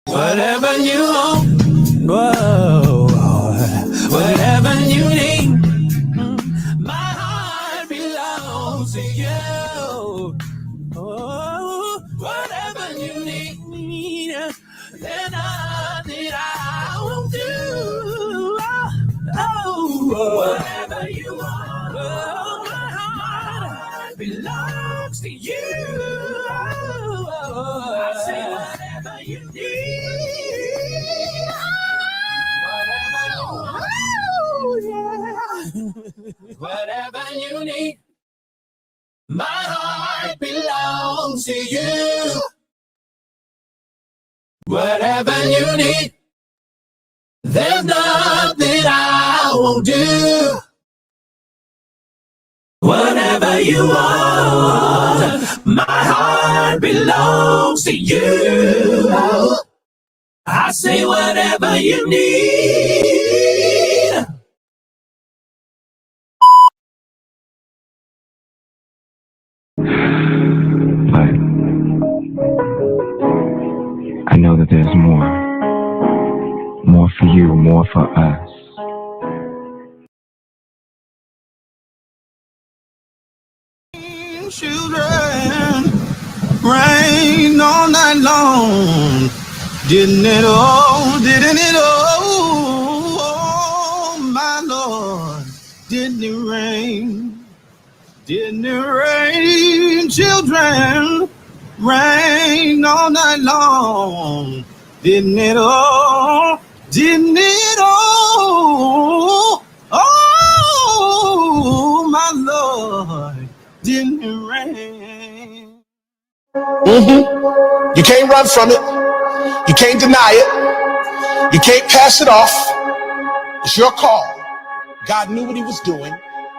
Whatever you want, whoa, whatever you need, my heart belongs to you. Oh, whatever you need, there's nothing I won't do. Oh, whatever you want, oh, my heart belongs to you. I say whatever you need. Whatever you need, my heart belongs to you. Whatever you need, there's nothing I won't do. Whatever you want, my heart belongs to you. I say whatever you need. But I know that there's more for you, more for us. Children, rain all night long. Didn't it all, oh, my Lord, didn't it rain? Didn't it rain, children, rain all night long? Didn't it all, oh, my Lord, didn't it rain? You can't run from it. You can't deny it. You can't pass it off. It's your call. God knew what he was doing.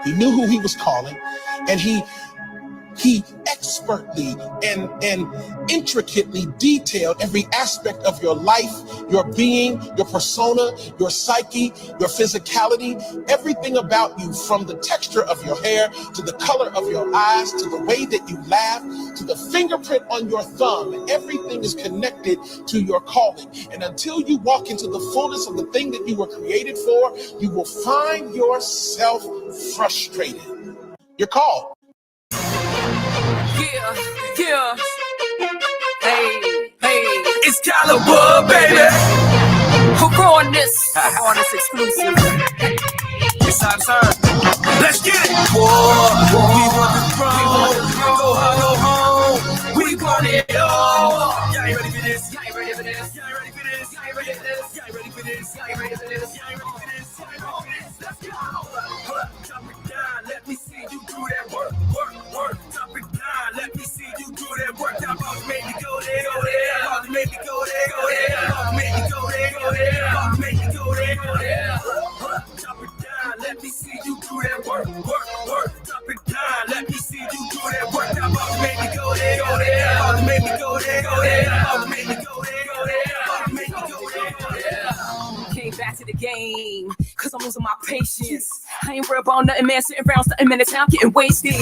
He knew who he was calling, and he expertly and intricately detailed every aspect of your life, your being, your persona, your psyche, your physicality, everything about you, from the texture of your hair to the color of your eyes to the way that you laugh to the fingerprint on your thumb. Everything is connected to your calling. And until you walk into the fullness of the thing that you were created for, you will find yourself frustrated. You're called. Yeah. Hey, it's Caliber, baby. Who growing this? On this exclusive. It's our turn. Let's get it. Whoa. We want the throne. Go home. We want it all. Y'all ain't ready for this. Y'all ain't ready for this. Y'all ain't ready for this. Y'all ain't ready for this. Y'all ain't ready for this. Y'all ain't ready for this. Y'all ain't ready for this. Let's go. Drop it down. Let me see you do that work. Drop it down. Let me see you do that work. That boss made me go there. Boss made me go there. Boss made me go there. Boss made me go there. Drop it down. Let me see you do that work. Drop it down. Let me see you do that work. That boss made me go there. Boss made me go there. Boss made me go there. Boss made me go there. Came back to the game, cause I'm losing my patience. I ain't worried about nothing, man. Sitting around, stunting, man, the time getting wasted.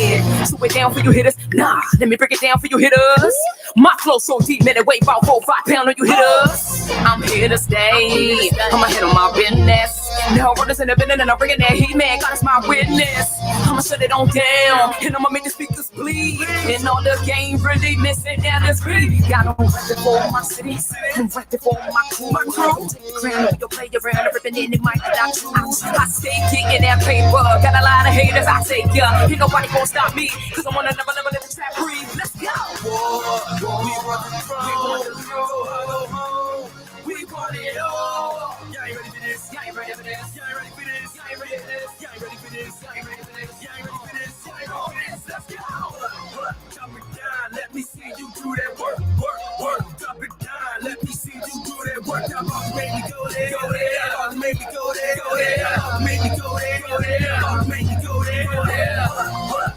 So it down for you hitters. Nah, let me break it down for you hitters. My flow so deep, man, it weigh about 4 or 5 pounds on you hitters. I'm here to stay. I'ma hit on my business. Now runners in the building and I'm bringing that heat, man. God is my witness. I'ma shut it on down, and I'ma make the speakers bleed. And all the game really missing down the street. Got on record for my city, I'm record for my crew. Take the crown, you play around, ripping in the mic that I choose. I stay kicking that paper, got a lot of haters. I take ya, ain't nobody gonna stop me, cause I wanna never let the trap breathe. Let's go. We want the throne, we want it all. Y'all ain't ready for this. Y'all ain't ready for this. Y'all ain't ready for this. Y'all ain't ready for this. Y'all ain't ready for this. Y'all ain't ready for this. Y'all ain't ready for this. Y'all ain't ready for this. Let's go. Drop it down. Let me see you do that work. Drop it down. Let me see you do that work. That boss made me go there. Boss made me go there. Boss made me go there. Boss made me go there.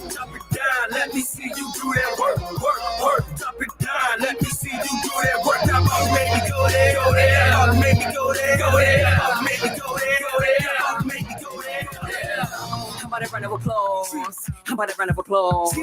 Drop it down. Let me see you do that work. Drop it down. Let me see you do that work. That boss made me go there. Boss made me go there. Boss made me go there. Boss made me go there. How about a round of applause? How about a round of applause?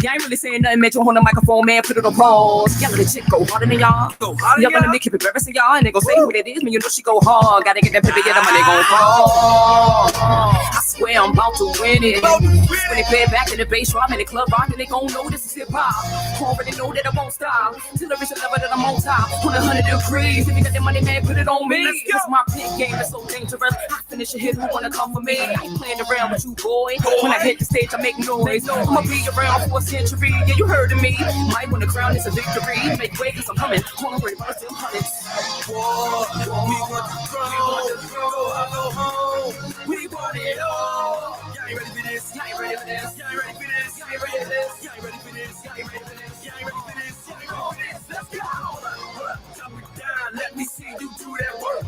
Yeah, I ain't really saying nothing, man. You on the microphone, man. Put it on pause. Y'all let the chick go harder than y'all. Y'all gonna make keep embarrassing y'all, and they gon' say who that is, man. You know she go hard. Gotta get that paper, get them, and they gon' fall. I swear I'm about to win it. When they play it back in the bass drop in the club rock, and they gon' know this is hip hop. Already know that I won't stop till I reach the level that I'm on top. 100 degrees. If you got that money, man, put it on me. Cause my pick game is so dangerous. I finish a hit, who wanna come for me? I ain't playing around with you, boy. When I hit the stage, I make noise. I'ma be around for a century. Yeah, you heard of me. Might win the crown, it's a victory. Make way, cause I'm coming. Hold on, worry about them hundreds. War, we want to go home. We want it all. Y'all ain't ready for this. Y'all ain't ready for this. Y'all ain't ready for this. Y'all ain't ready for this. Y'all ain't ready for this. Y'all ain't ready for this. Y'all ain't ready for this. Y'all ain't ready for this. Let's go. Drop it down. Let me see you do that work.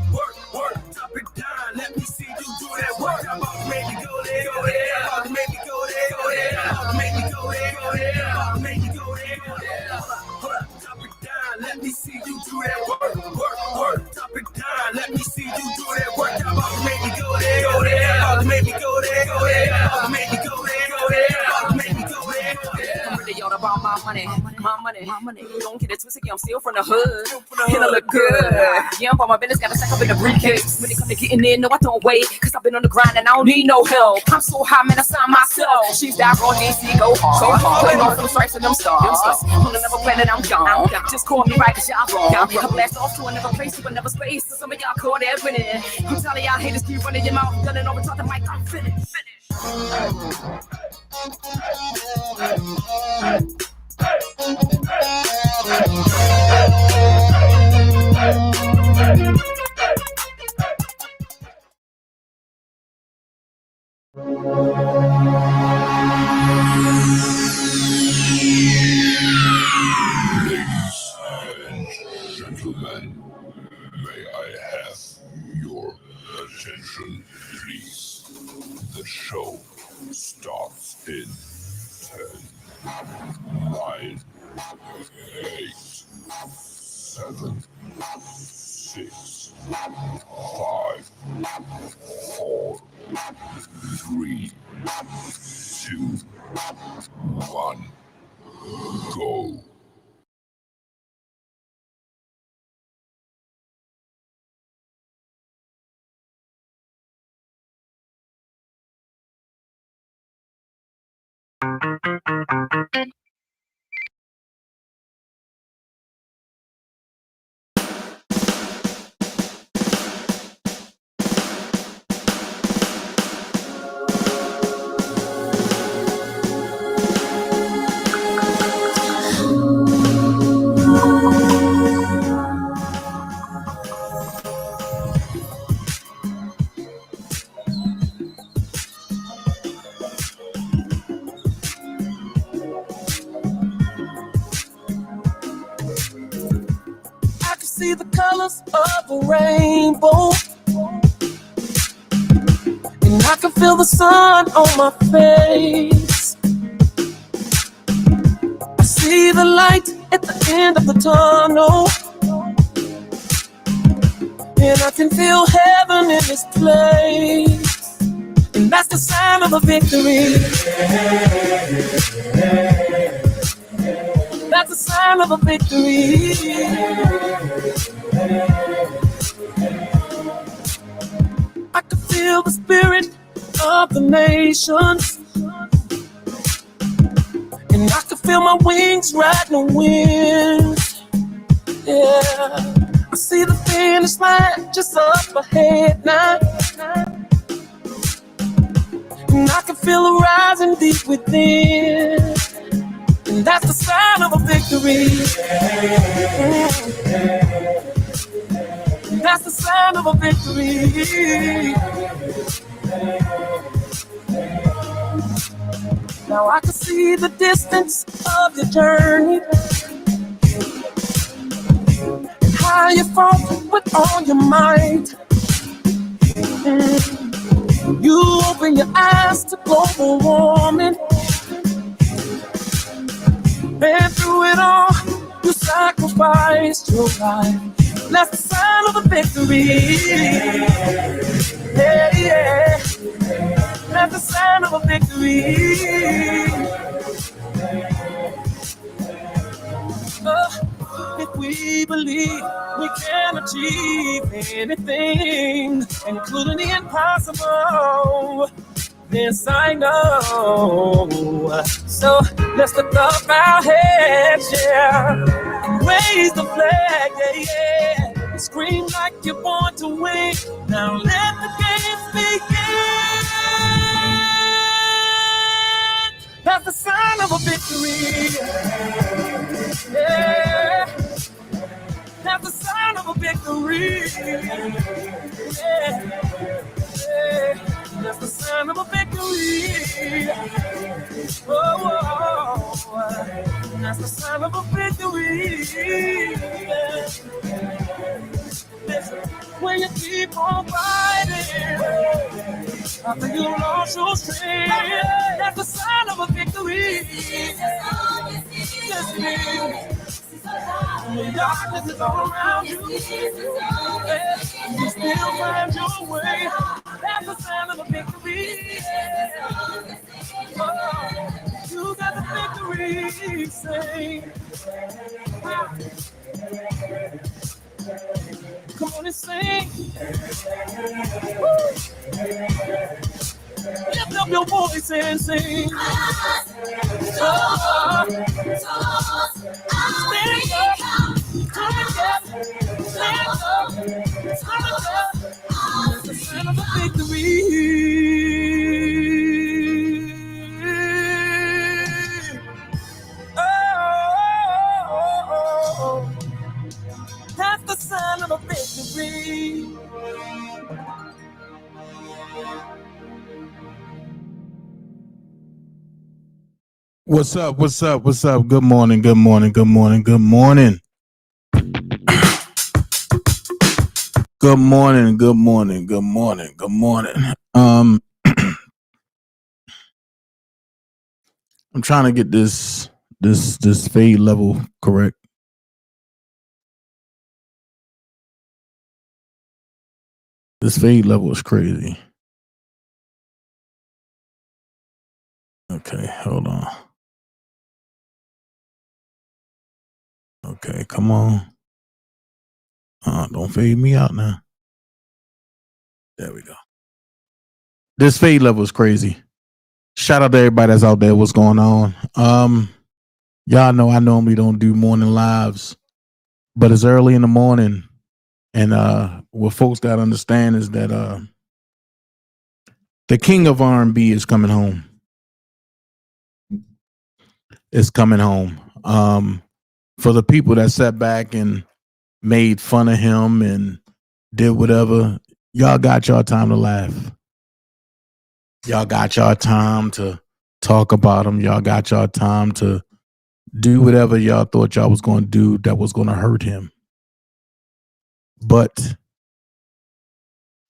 Drop it down. Let me see you do that work. I'm about to make me go there. Go there. I'm about to make me go there. Go there. I'm about to make me go there. Go there. I'm about to make me go there. Go there. Drop it down. Let me see you do that work. Drop it down. Let me see you do that work. I'm about to make me go there. Go there. I'm about to make me go there. Go there. I'm about to make me go there. Go there. I'm about to make me go there. Go there. I'm really all about my money. Don't get it twisted, I'm still from the hood. And I look good. Yeah, I'm on my business, got a stack up in the briefcase. When it come to getting in, no, I don't wait. Cause I've been on the grind and I don't need no help. I'm so high, man, I sign myself. She's down on DC, go hard. Putting on some stripes and them stars. On another planet, I'm gone. Just call me right, cause y'all wrong. I blast off to another place, to another space. So some of y'all caught that winning. I'm telling y'all haters keep running your mouth. Gunning over top the mic, I'm finished. Gentlemen, may I have your attention, please? The show starts in 10, 9, 8, 7, 6, 5, 4, 3, 2, 1, go. See the colors of a rainbow, and I can feel the sun on my face. I see the light at the end of the tunnel, and I can feel heaven in this place. And that's the sign of a victory. That's a sign of a victory. I can feel the spirit of the nations, and I can feel my wings riding the wind. Yeah, I see the finish line just up ahead now, and I can feel it rising deep within. And that's the sign of a victory. That's the sign of a victory. Now I can see the distance of your journey, and how you fought with all your might. You open your eyes to global warming. And through it all, you sacrificed your life. That's the sign of a victory. Yeah, yeah. That's the sign of a victory. we believe we can achieve anything, including the impossible. This I know. So let's lift up our heads, yeah. Raise the flag, yeah, yeah. Scream like you're born to win. Now let the games begin. That's the sign of a victory. Yeah. That's the sign of a victory. Yeah. Yeah. That's the sign of a victory. Oh, that's the sign of a victory. Yeah. Listen, when you keep on fighting, after you lost your strength, that's the sign of a victory. Yes, it is. When darkness is all around you, you still find your way. That's the sign of a victory. Oh, you got the victory. Say, come on and sing. Woo. Lift up your voice and sing. Stand up, come together, stand up, come together. It's the sign of a victory. Oh, that's the sign of a victory. What's up? What's up? What's up? Good morning. Good morning. Good morning. Good morning. Good morning. Good morning. Good morning. Good morning. I'm trying to get this fade level correct. This fade level is crazy. Okay, hold on. Okay, come on. Don't fade me out now. There we go. This fade level is crazy. Shout out to everybody that's out there. What's going on? Y'all know I normally don't do morning lives, but it's early in the morning, and what folks got to understand is that the king of R&B is coming home. Is coming home. For the people that sat back and made fun of him and did whatever, y'all got y'all time to laugh. Y'all got y'all time to talk about him. Y'all got y'all time to do whatever y'all thought y'all was going to do that was going to hurt him. But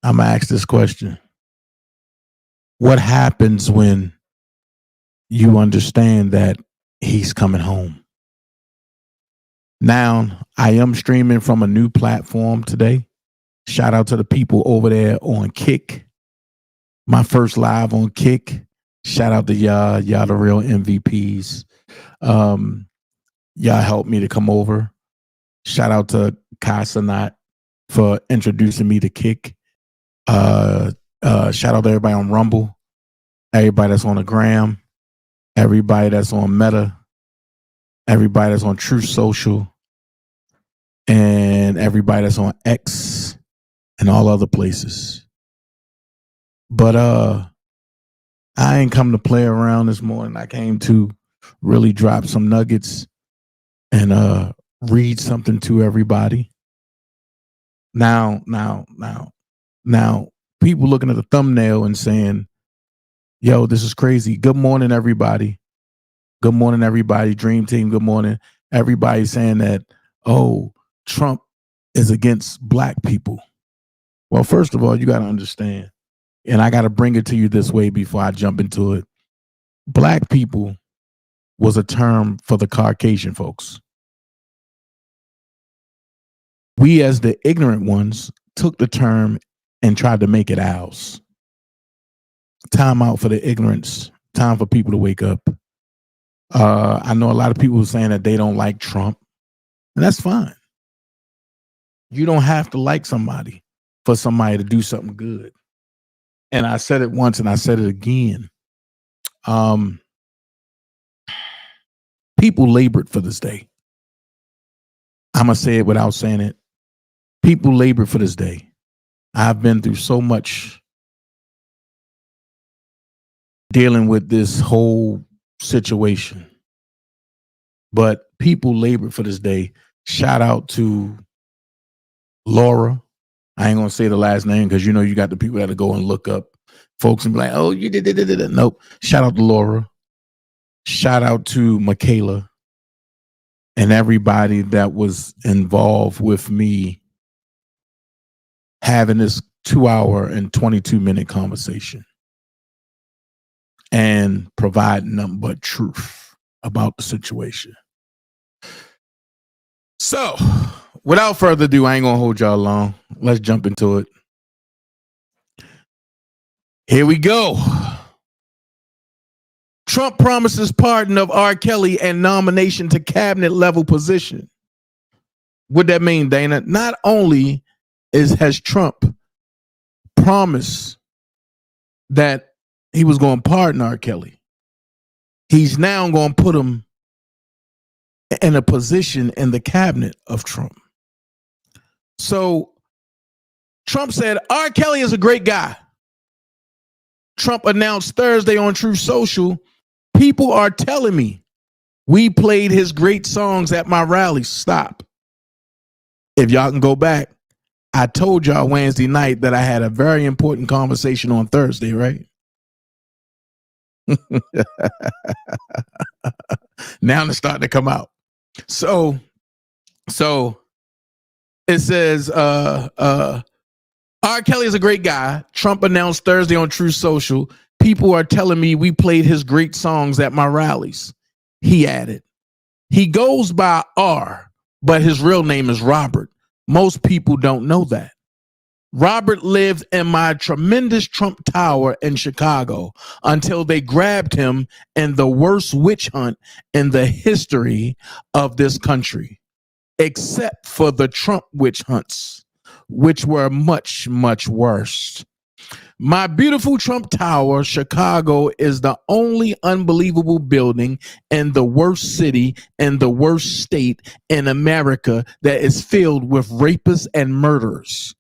I'm going to ask this question. What happens when you understand that he's coming home? Now, I am streaming from a new platform today. Shout out to the people over there on Kick. My first live on Kick. Shout out to y'all. Y'all the real MVPs. Y'all helped me to come over. Shout out to Kai Sanat for introducing me to Kick. Shout out to everybody on Rumble. Everybody that's on the Gram. Everybody that's on Meta. Everybody that's on Truth Social. And everybody that's on X and all other places. But I ain't come to play around this morning. I came to really drop some nuggets and read something to everybody. Now, people looking at the thumbnail and saying, yo, this is crazy. Good morning, everybody. Good morning, everybody. Dream Team, good morning. Everybody saying that, oh, Trump is against black people. Well, first of all, you got to understand, and I got to bring it to you this way before I jump into it. Black people was a term for the Caucasian folks. We, as the ignorant ones, took the term and tried to make it ours. Time out for the ignorance. Time for people to wake up. I know a lot of people saying that they don't like Trump, and that's fine. You don't have to like somebody for somebody to do something good. And I said it once and I said it again. People labored for this day. I'm going to say it without saying it. People labored for this day. I've been through so much dealing with this whole situation. But people labored for this day. Shout out to Laura. I ain't going to say the last name because, you know, you got the people that go and look up folks and be like, oh, you did. Nope. Shout out to Laura. Shout out to Michaela and everybody that was involved with me having this 2-hour and 22-minute conversation and providing nothing but truth about the situation. So, without further ado, I ain't gonna hold y'all long. Let's jump into it. Here we go. Trump promises pardon of R. Kelly and nomination to cabinet level position. What that mean, Dana? Not only has Trump promised that he was going to pardon R. Kelly, he's now going to put him in a position in the cabinet of Trump. So Trump said, R. Kelly is a great guy. Trump announced Thursday on Truth Social, people are telling me we played his great songs at my rallies. Stop. If y'all can go back, I told y'all Wednesday night that I had a very important conversation on Thursday, right? Now it's starting to come out. So it says, R. Kelly is a great guy. Trump announced Thursday on Truth Social, people are telling me we played his great songs at my rallies. He added, he goes by R, but his real name is Robert. Most people don't know that. Robert lived in my tremendous Trump Tower in Chicago until they grabbed him in the worst witch hunt in the history of this country, except for the Trump witch hunts, which were much, much worse. My beautiful Trump Tower, Chicago, is the only unbelievable building in the worst city in the worst state in America that is filled with rapists and murderers.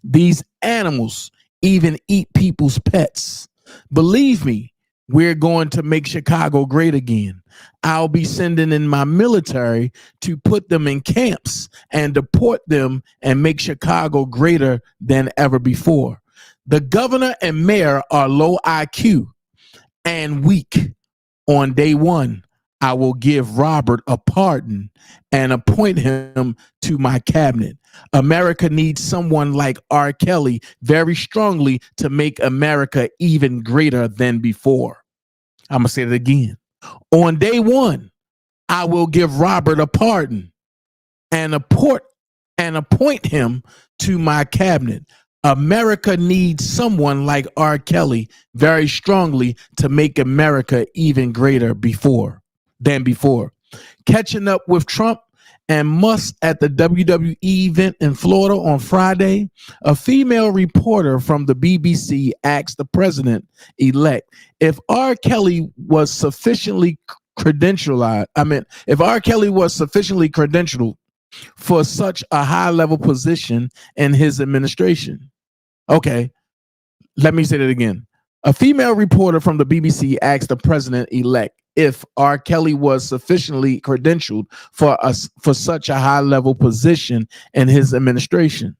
These animals even eat people's pets. Believe me, we're going to make Chicago great again. I'll be sending in my military to put them in camps and deport them and make Chicago greater than ever before. The governor and mayor are low IQ and weak. On day one, I will give Robert a pardon and appoint him to my cabinet. America needs someone like R. Kelly very strongly to make America even greater than before. I'm going to say it again. On day one, I will give Robert a pardon and appoint him to my cabinet. America needs someone like R. Kelly very strongly to make America even greater than before. Catching up with Trump and Musk at the WWE event in Florida on Friday, a female reporter from the BBC asked the president-elect if R. Kelly was sufficiently credentialed for such a high-level position in his administration. Okay, let me say that again. A female reporter from the BBC asked the president-elect if R. Kelly was sufficiently credentialed for such a high-level position in his administration.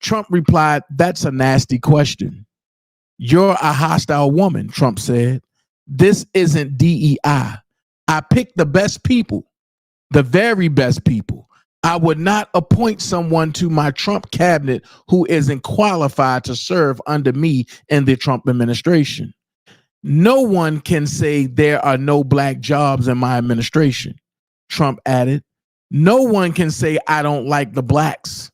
Trump replied, "That's a nasty question. You're a hostile woman," Trump said. "This isn't DEI. I picked the best people, the very best people. I would not appoint someone to my Trump cabinet who isn't qualified to serve under me in the Trump administration. No one can say there are no black jobs in my administration," Trump added. "No one can say I don't like the blacks.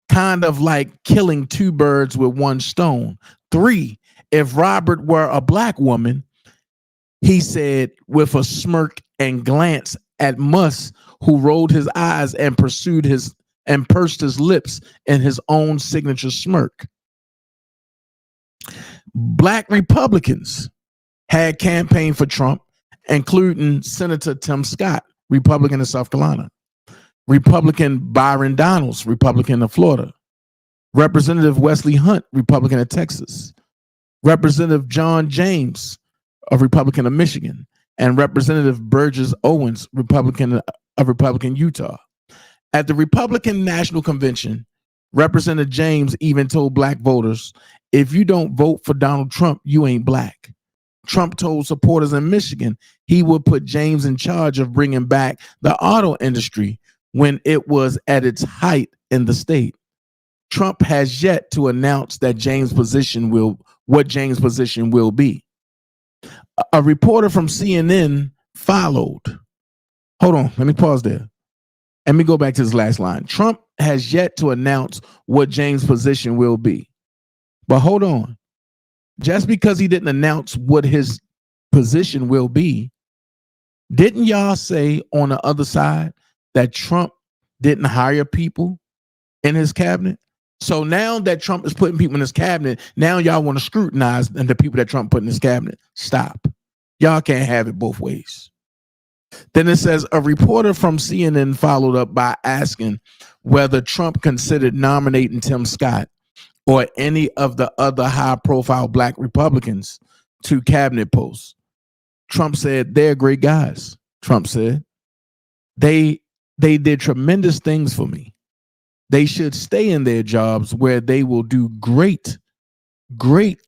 Kind of like killing two birds with one stone. 3, if Robert were a black woman," he said with a smirk and glance at Musk, who rolled his eyes and pursued his and pursed his lips in his own signature smirk. Black Republicans had campaigned for Trump, including Senator Tim Scott, Republican of South Carolina, Republican Byron Donalds, Republican of Florida, Representative Wesley Hunt, Republican of Texas, Representative John James, a Republican of Michigan, and Representative Burgess Owens, Republican Utah. At the Republican National Convention, Representative James even told black voters, if you don't vote for Donald Trump, you ain't black. Trump told supporters in Michigan he would put James in charge of bringing back the auto industry when it was at its height in the state. Trump has yet to announce that what James' position will be. A reporter from CNN followed. Hold on, let me pause there. Let me go back to his last line. Trump has yet to announce what James' position will be. But hold on. Just because he didn't announce what his position will be, didn't y'all say on the other side that Trump didn't hire people in his cabinet? So now that Trump is putting people in his cabinet, now y'all want to scrutinize the people that Trump put in his cabinet. Stop. Y'all can't have it both ways. Then it says a reporter from CNN followed up by asking whether Trump considered nominating Tim Scott or any of the other high-profile black Republicans to cabinet posts. Trump said, they're great guys. Trump said, they did tremendous things for me. They should stay in their jobs where they will do great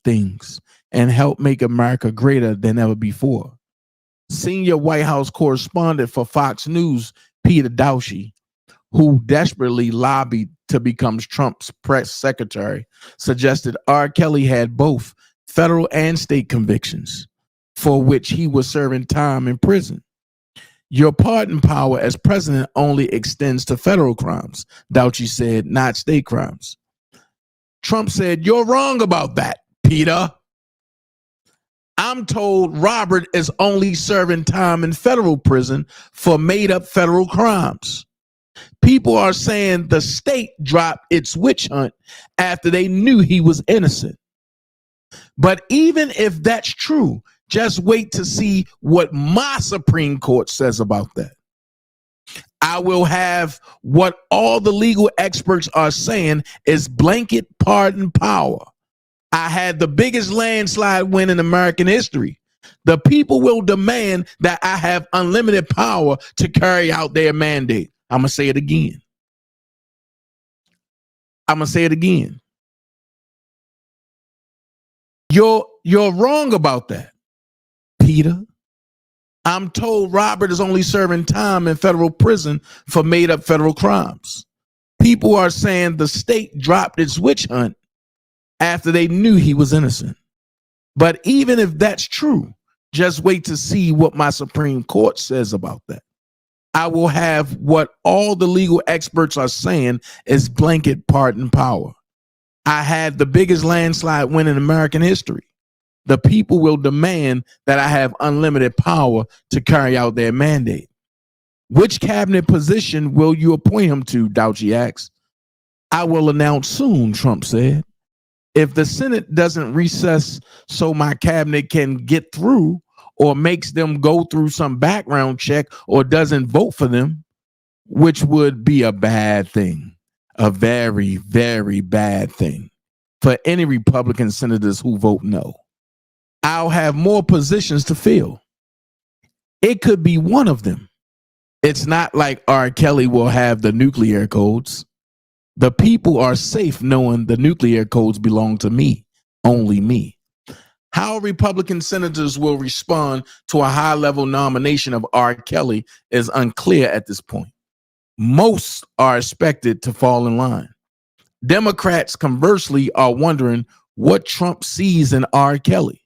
things and help make America greater than ever before. Senior White House correspondent for Fox News, Peter Dauchi, who desperately lobbied to become Trump's press secretary, suggested R. Kelly had both federal and state convictions for which he was serving time in prison. Your pardon power as president only extends to federal crimes, Dauchi said, not state crimes. Trump said, you're wrong about that, Peter. I'm told Robert is only serving time in federal prison for made-up federal crimes. People are saying the state dropped its witch hunt after they knew he was innocent. But even if that's true, just wait to see what my Supreme Court says about that. I will have what all the legal experts are saying is blanket pardon power. I had the biggest landslide win in American history. The people will demand that I have unlimited power to carry out their mandate. I'm going to say it again. You're wrong about that, Peter. I'm told Robert is only serving time in federal prison for made up federal crimes. People are saying the state dropped its witch hunt after they knew he was innocent. But even if that's true, just wait to see what my Supreme Court says about that. I will have what all the legal experts are saying is blanket pardon power. I had the biggest landslide win in American history. The people will demand that I have unlimited power to carry out their mandate. Which cabinet position will you appoint him to, Dauchi asked. I will announce soon, Trump said. If the Senate doesn't recess so my cabinet can get through or makes them go through some background check or doesn't vote for them, which would be a bad thing, a very, very bad thing for any Republican senators who vote no, I'll have more positions to fill. It could be one of them. It's not like R. Kelly will have the nuclear codes. The people are safe knowing the nuclear codes belong to me, only me. How Republican senators will respond to a high-level nomination of R. Kelly is unclear at this point. Most are expected to fall in line. Democrats, conversely, are wondering what Trump sees in R. Kelly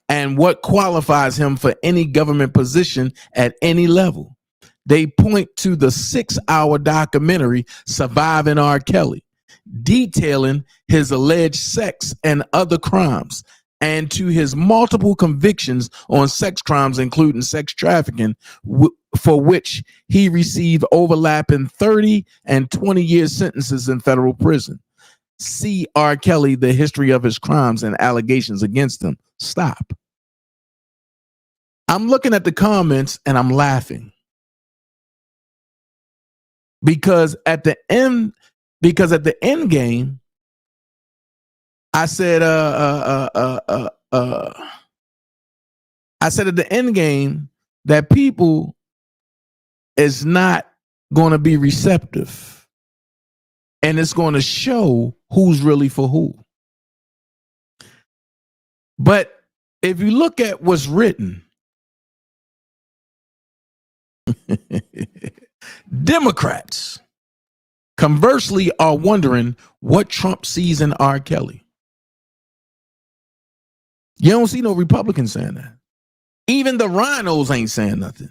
and what qualifies him for any government position at any level. They point to the 6-hour documentary, Surviving R. Kelly, detailing his alleged sex and other crimes, and to his multiple convictions on sex crimes, including sex trafficking, for which he received overlapping 30 and 20-year sentences in federal prison. See R. Kelly, the history of his crimes and allegations against him. Stop. I'm looking at the comments and I'm laughing. Because at the end game, I said at the end game that people is not going to be receptive, and it's going to show who's really for who. But if you look at what's written, Democrats conversely are wondering what Trump sees in R. Kelly. You don't see no Republicans saying that. Even the rhinos ain't saying nothing.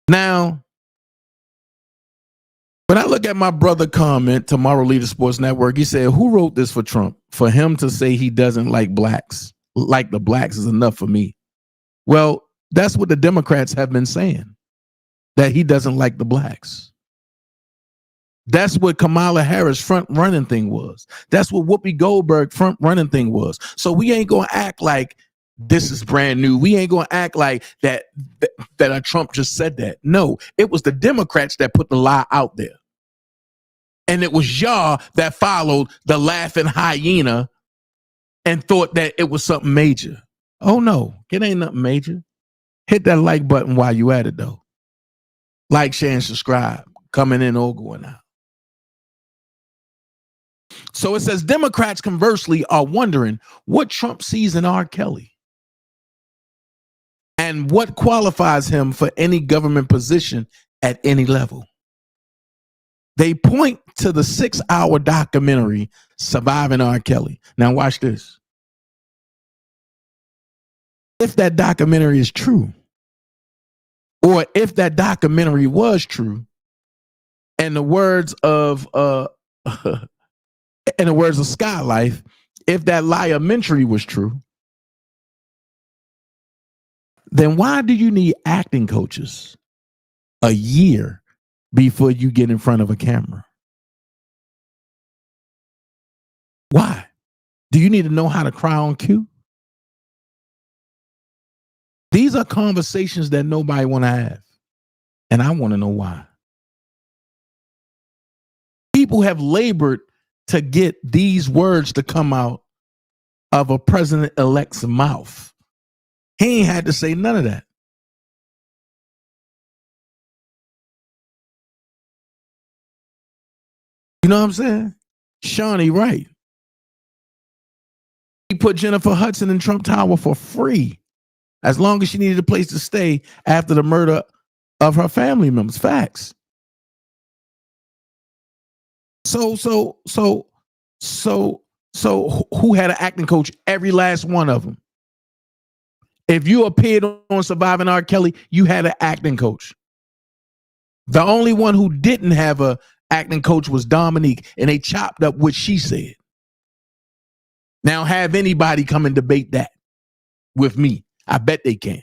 Now, when I look at my brother comment, Tomorrow Leader Sports Network, he said, who wrote this for Trump? For him to say he doesn't like blacks, like the blacks is enough for me. Well, that's what the Democrats have been saying, that he doesn't like the blacks. That's what Kamala Harris front running thing was. That's what Whoopi Goldberg front running thing was. So we ain't going to act like this is brand new. We ain't going to act like that Trump just said that. No, it was the Democrats that put the lie out there. And it was y'all that followed the laughing hyena and thought that it was something major. Oh, no, it ain't nothing major. Hit that like button while you at it, though. Like, share, and subscribe. Coming in or going out. So it says Democrats conversely are wondering what Trump sees in R. Kelly and what qualifies him for any government position at any level. They point to the 6-hour documentary, Surviving R. Kelly. Now watch this. If that documentary is true, or if that documentary was true, and the words of Skylife, if that liamentary was true, then why do you need acting coaches a year before you get in front of a camera? Why? Do you need to know how to cry on cue? These are conversations that nobody want to have. And I want to know why. People have labored to get these words to come out of a president-elect's mouth. He ain't had to say none of that. You know what I'm saying? Shawnee Wright. He put Jennifer Hudson in Trump Tower for free, as long as she needed a place to stay after the murder of her family members. Facts. So who had an acting coach? Every last one of them. If you appeared on Surviving R. Kelly, you had an acting coach. The only one who didn't have an acting coach was Dominique, and they chopped up what she said. Now have anybody come and debate that with me. I bet they can.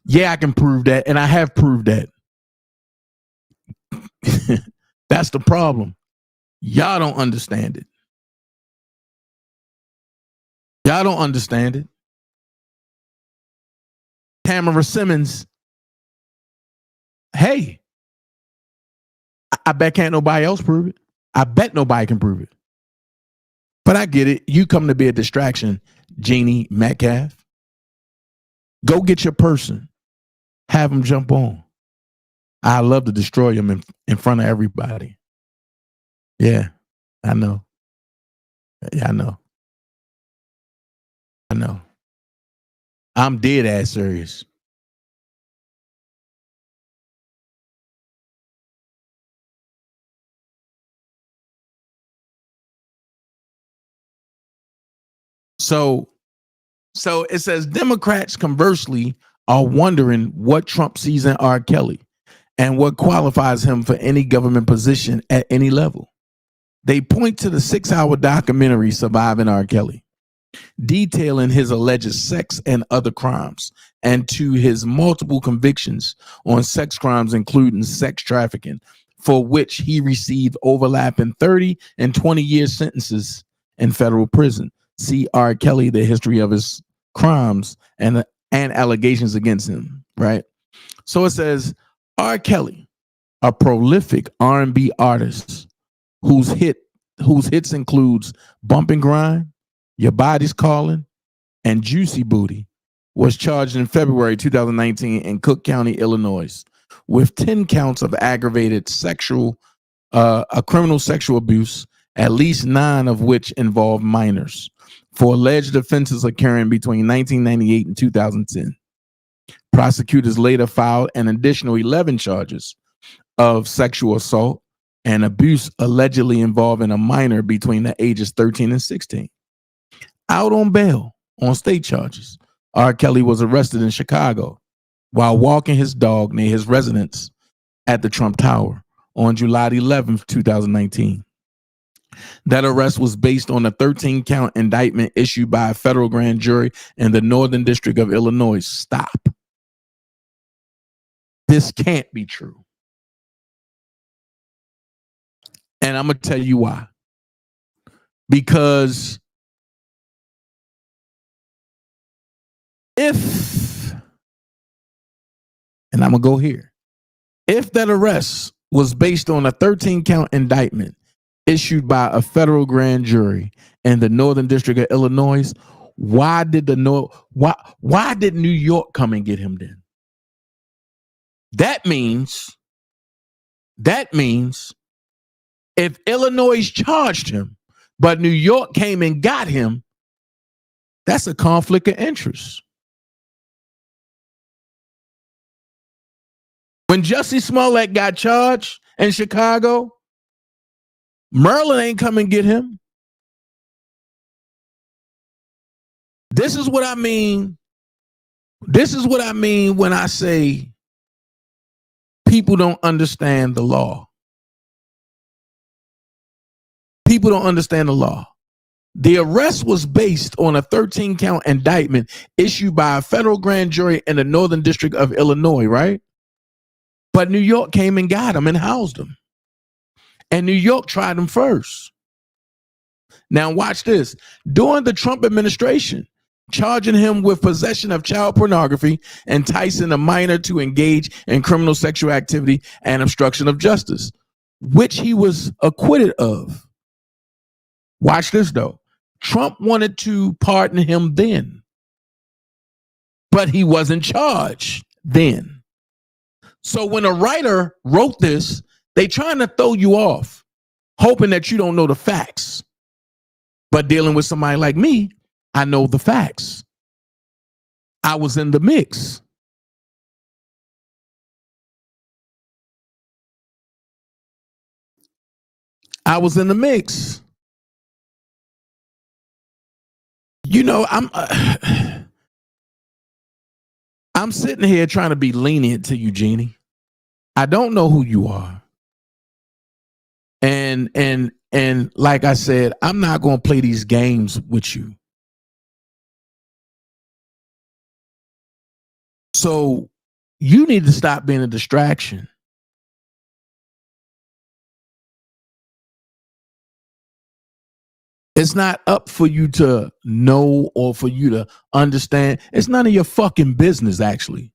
Yeah, I can prove that, and I have proved that. That's the problem. Y'all don't understand it. Y'all don't understand it. Tamara Simmons. Hey, I bet can't nobody else prove it. I bet nobody can prove it. But I get it. You come to be a distraction, Jeannie Metcalf. Go get your person. Have them jump on. I love to destroy them in front of everybody. Yeah, I know. Yeah, I know. I know. I'm dead ass serious. So it says Democrats conversely are wondering what Trump sees in R. Kelly and what qualifies him for any government position at any level. They point to the 6-hour documentary Surviving R. Kelly, detailing his alleged sex and other crimes, and to his multiple convictions on sex crimes, including sex trafficking, for which he received overlapping 30 and 20-year sentences in federal prison. See R. Kelly, the history of his crimes and allegations against him, right? So it says, R. Kelly, a prolific R&B artist whose hits includes Bump and Grind, Your Body's Calling, and Juicy Booty, was charged in February 2019 in Cook County, Illinois, with 10 counts of aggravated criminal sexual abuse, at least 9 of which involved minors, for alleged offenses occurring between 1998 and 2010. Prosecutors later filed an additional 11 charges of sexual assault and abuse allegedly involving a minor between the ages 13 and 16. Out on bail on state charges, R. Kelly was arrested in Chicago while walking his dog near his residence at the Trump Tower on July 11th, 2019. That arrest was based on a 13-count indictment issued by a federal grand jury in the Northern District of Illinois. Stop. This can't be true. And I'm going to tell you why. Because if, and I'm going to go here, if that arrest was based on a 13-count indictment issued by a federal grand jury in the Northern District of Illinois, why did New York come and get him then? That means if Illinois charged him, but New York came and got him, that's a conflict of interest. When Jussie Smollett got charged in Chicago, Maryland ain't come and get him. This is what I mean. This is what I mean when I say people don't understand the law. People don't understand the law. The arrest was based on a 13-count indictment issued by a federal grand jury in the Northern District of Illinois, right? But New York came and got him and housed him. And New York tried him first. Now watch this. During the Trump administration, charging him with possession of child pornography, enticing a minor to engage in criminal sexual activity, and obstruction of justice, which he was acquitted of. Watch this though. Trump wanted to pardon him then, but he wasn't charged then. So when a writer wrote this, they trying to throw you off, hoping that you don't know the facts. But dealing with somebody like me, I know the facts. I was in the mix. I was in the mix. You know, I'm sitting here trying to be lenient to you, Jeannie. I don't know who you are. And like I said, I'm not going to play these games with you. So you need to stop being a distraction. It's not up for you to know or for you to understand. It's none of your fucking business, actually.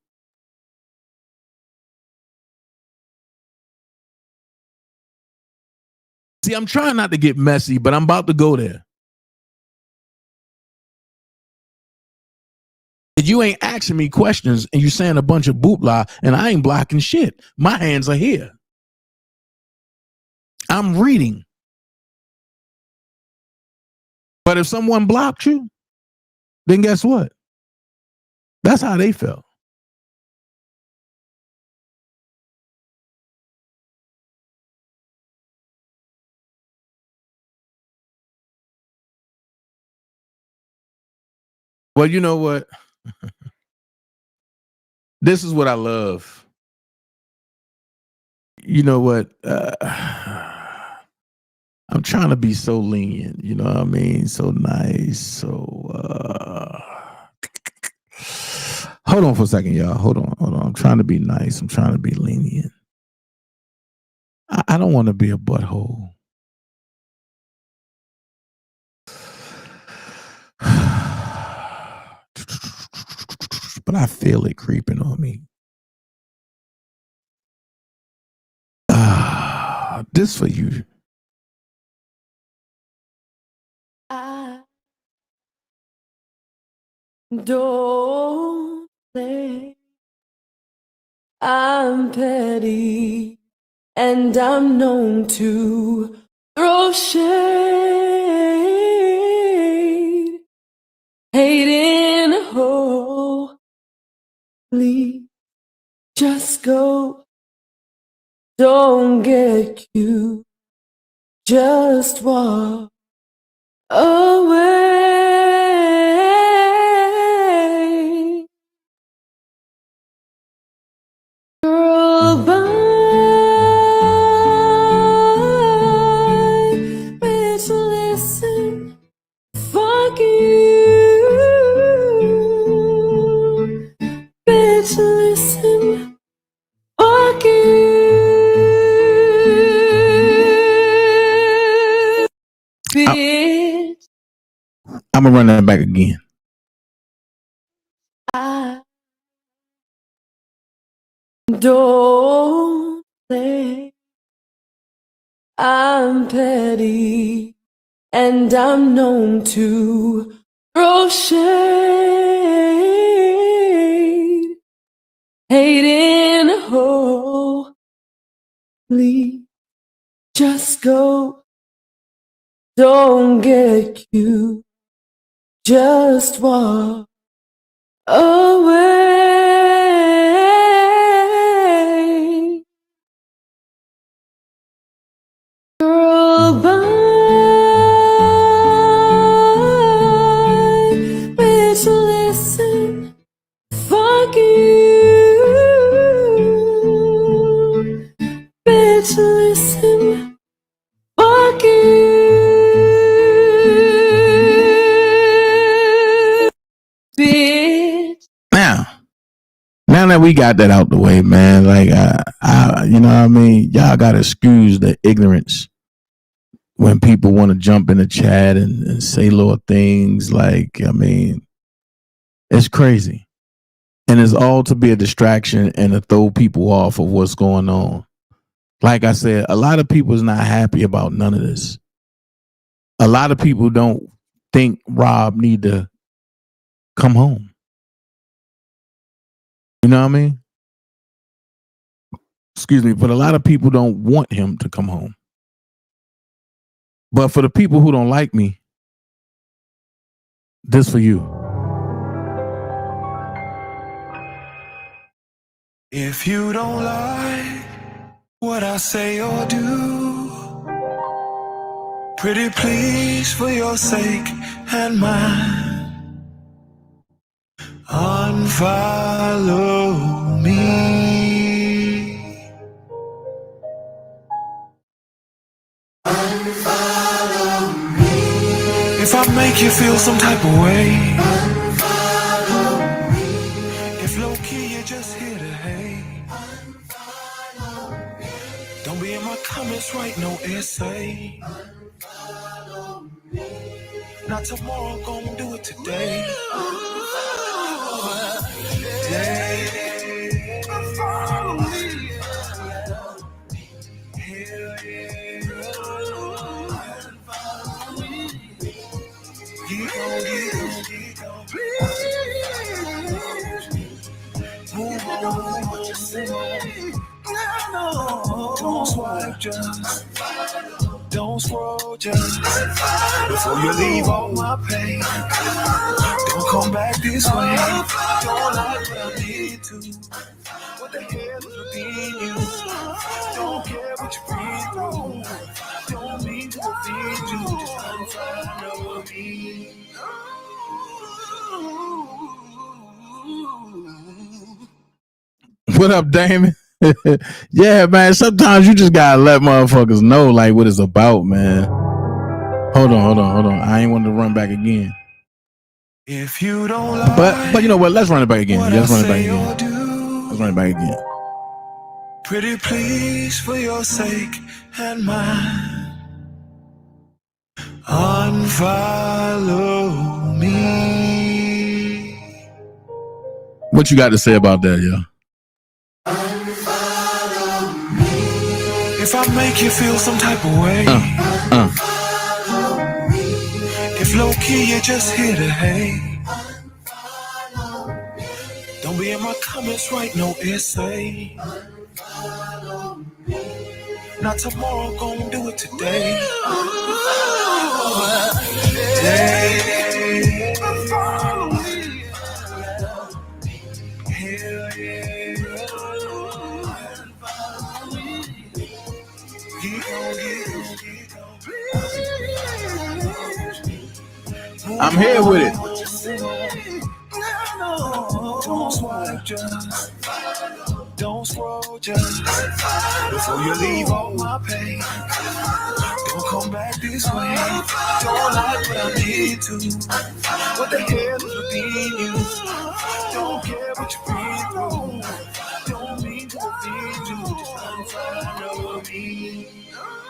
See, I'm trying not to get messy, but I'm about to go there. And you ain't asking me questions and you saying a bunch of boopla and I ain't blocking shit. My hands are here. I'm reading. But if someone blocked you, then guess what? That's how they felt. Well, you know what? This is what I love. You know what? I'm trying to be so lenient, you know what I mean? So nice. So hold on for a second, y'all. Hold on. I'm trying to be nice. I'm trying to be lenient. I don't want to be a butthole. But I feel it creeping on me. This for you. I don't think I'm petty, and I'm known to throw shade, hate in a hole. Please just go, don't get cute, just walk away. Girl, bye, bitch, listen, fuck you. Bitch, listen, fuck you. Bitch, I'm gonna run that back again. I don't think I'm petty, and I'm known to throw shade, hate in a hole. Please just go, don't get cute, just walk away. Girl, bye, bitch, listen, fuck you. Bitch, listen, fuck you. Bitch. Now that we got that out the way, man, like you know what I mean? Y'all gotta excuse the ignorance when people want to jump in the chat and say little things. Like, I mean, it's crazy. And it's all to be a distraction and to throw people off of what's going on. Like I said, a lot of people is not happy about none of this. A lot of people don't think Rob need to come home. You know what I mean? Excuse me, but a lot of people don't want him to come home. But for the people who don't like me, this for you. If you don't like what I say or do, pretty please for your sake and mine, unfollow me. Unfollow me. If I make you feel some type of way, unfollow me. If low key you're just here to hate, unfollow me. Don't be in my comments, write no essay. Unfollow me. Not tomorrow, gonna do it today. Today. Unfollow me. Hell yeah. Unfollow me. Get on. Please. Move on what you say. No. Don't swipe just. Don't scroll just. Before you leave all my pain. Don't come back this way. Don't like what I did to. What the hell is within you? Don't care what you've been through. Don't mean to offend you. Just unfollow me. What up, Damon? Yeah, man. Sometimes you just gotta let motherfuckers know like what it's about, man. Hold on. I ain't want to run back again. If you don't like But you know what? Let's run it back again. what Let's I run it back say or again. do, Let's run it back again. pretty please for your sake and mine, unfollow me. What you got to say about that, yo? If I make you feel some type of way, if low key you just here to hate, don't be in my comments, write no essay. Not tomorrow, gon' do it today. Hell yeah. I'm here with it. Don't swipe just, don't scroll just, before you leave on my page. Don't come back this way. Don't like what I did to you. What the hell is within you? Don't care what you've been through. Don't mean to offend you. Just unfollow me.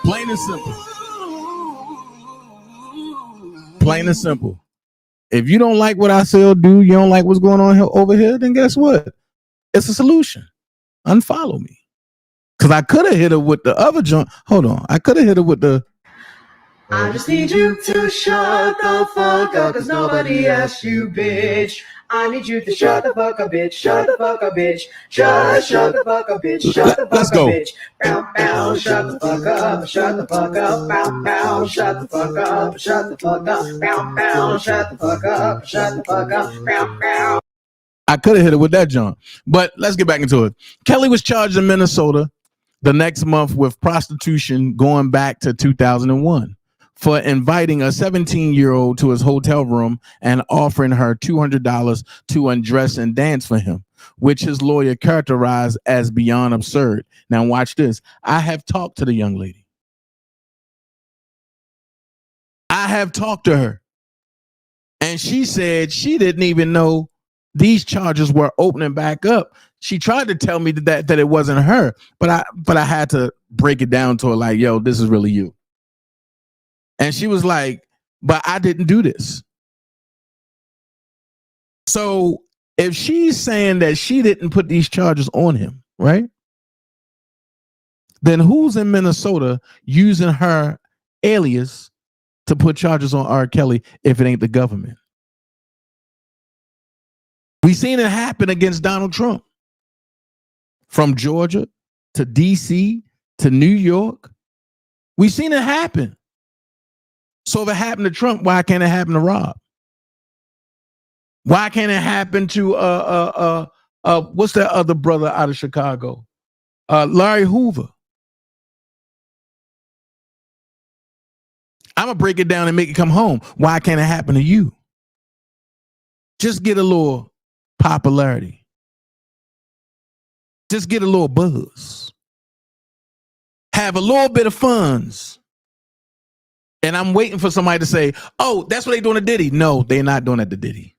Plain and simple. Plain and simple. If you don't like what I say or do, you don't like what's going on here, over here, then guess what? It's a solution. Unfollow me. Because I could have hit her with the other joint. Hold on. I could have hit her with the... I just need you to shut the fuck up, cause nobody asked you, bitch. I need you to shut the fuck up, bitch. Shut the fuck up, bitch. Shut the fuck up, bitch. Shut the fuck Let's up, go. bitch. Bow, bow, shut the fuck up. Shut the fuck up. Bow, bow, shut the fuck up. Shut the fuck up. Bow, bow, shut the fuck up. Shut the fuck up. Bow, bow. I could have hit it with that joint. But let's get back into it. Kelly was charged in Minnesota the next month with prostitution going back to 2001 for inviting a 17-year-old to his hotel room and offering her $200 to undress and dance for him, which his lawyer characterized as beyond absurd. Now watch this. I have talked to the young lady. I have talked to her. And she said she didn't even know these charges were opening back up. She tried to tell me that it wasn't her, but I had to break it down to her like, yo, this is really you. And she was like, but I didn't do this. So if she's saying that she didn't put these charges on him, right? Then who's in Minnesota using her alias to put charges on R. Kelly if it ain't the government? We seen it happen against Donald Trump. From Georgia to DC to New York. We seen it happen. So if it happened to Trump, why can't it happen to Rob? Why can't it happen to what's that other brother out of Chicago? Larry Hoover. I'm gonna break it down and make it come home. Why can't it happen to you? Just get a little popularity. Just get a little buzz. Have a little bit of funds. And I'm waiting for somebody to say, oh, that's what they doing to Diddy. No, they're not doing it to Diddy.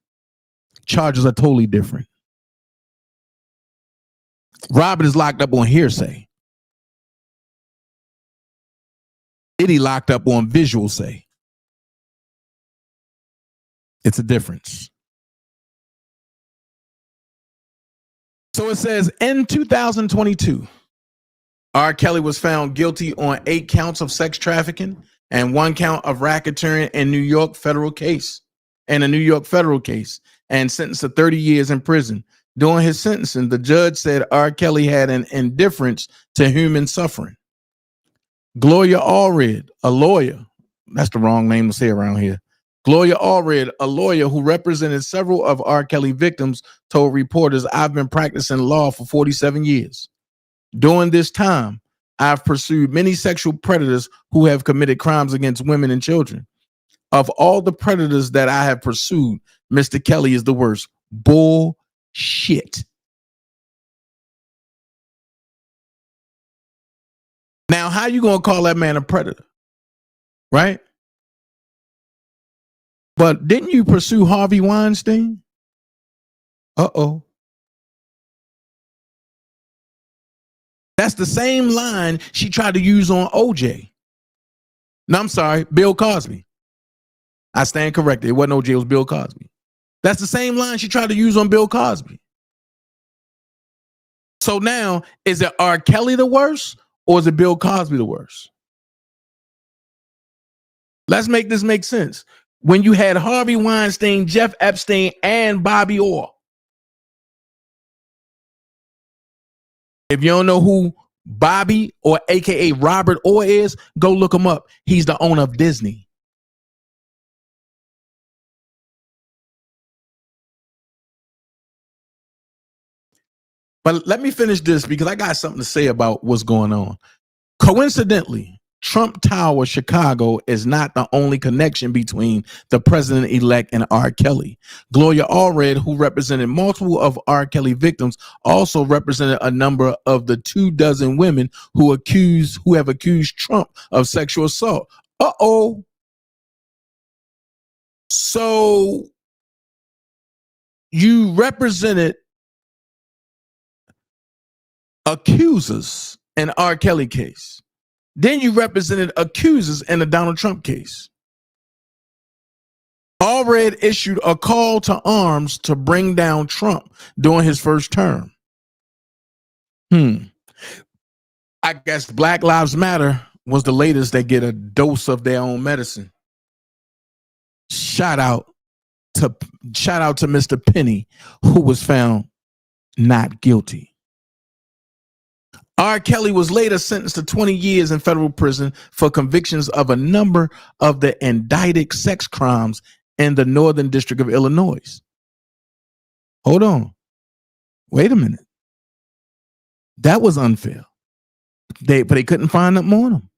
Charges are totally different. Robert is locked up on hearsay. Diddy locked up on visual say. It's a difference. So it says in 2022, R. Kelly was found guilty on 8 counts of sex trafficking and 1 count of racketeering in a New York federal case, and sentenced to 30 years in prison. During his sentencing, the judge said R. Kelly had an indifference to human suffering. Gloria Allred, a lawyer, that's the wrong name to say around here. Gloria Allred, a lawyer who represented several of R. Kelly victims, told reporters, I've been practicing law for 47 years. During this time, I've pursued many sexual predators who have committed crimes against women and children. Of all the predators that I have pursued, Mr. Kelly is the worst. Bullshit. Now, how you gonna call that man a predator? Right? But didn't you pursue Harvey Weinstein? Uh-oh. That's the same line she tried to use on OJ. No, I'm sorry, Bill Cosby. I stand corrected. It wasn't OJ, it was Bill Cosby. That's the same line she tried to use on Bill Cosby. So now, is it R. Kelly the worst or is it Bill Cosby the worst? Let's make this make sense. When you had Harvey Weinstein, Jeff Epstein, and Bobby Orr. If you don't know who Bobby or AKA Robert Orr is, go look him up. He's the owner of Disney. But let me finish this because I got something to say about what's going on. Coincidentally, Trump Tower Chicago is not the only connection between the president-elect and R. Kelly. Gloria Allred, who represented multiple of R. Kelly victims, also represented a number of the 24 women who have accused Trump of sexual assault. Uh-oh. So you represented accusers in R. Kelly case. Then you represented accusers in the Donald Trump case. Allred issued a call to arms to bring down Trump during his first term. I guess Black Lives Matter was the latest that get a dose of their own medicine. Shout out to Mr. Penny, who was found not guilty. R. Kelly was later sentenced to 20 years in federal prison for convictions of a number of the indicted sex crimes in the Northern District of Illinois. Hold on. Wait a minute. That was unfair. But they couldn't find them on him.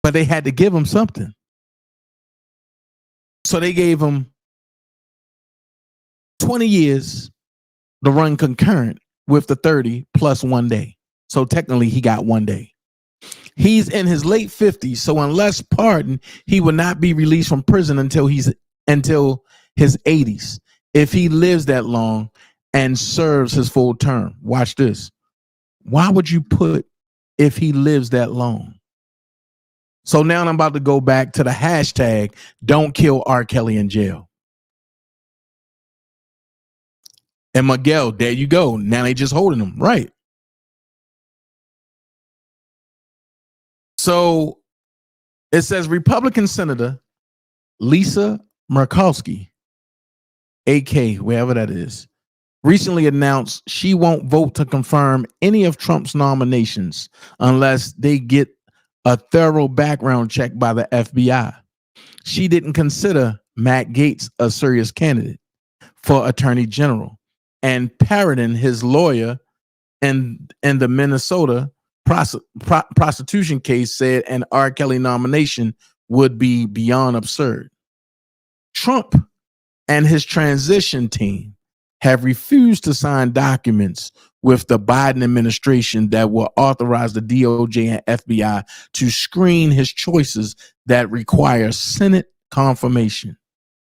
But they had to give him something. So they gave him 20 years to run concurrent with the 30 plus 1 day. So technically he got 1 day. He's in his late 50s, so unless pardoned, he will not be released from prison until his 80s. If he lives that long and serves his full term. Watch this. Why would you put if he lives that long? So now I'm about to go back to the hashtag don't kill R. Kelly in jail. And Miguel, there you go. Now they just holding him, right? So it says Republican Senator Lisa Murkowski, AK, wherever that is, recently announced she won't vote to confirm any of Trump's nominations unless they get a thorough background check by the FBI. She didn't consider Matt Gaetz a serious candidate for Attorney General, and parroting his lawyer in the Minnesota prostitution case said an R. Kelly nomination would be beyond absurd. Trump and his transition team have refused to sign documents with the Biden administration that will authorize the DOJ and FBI to screen his choices that require Senate confirmation.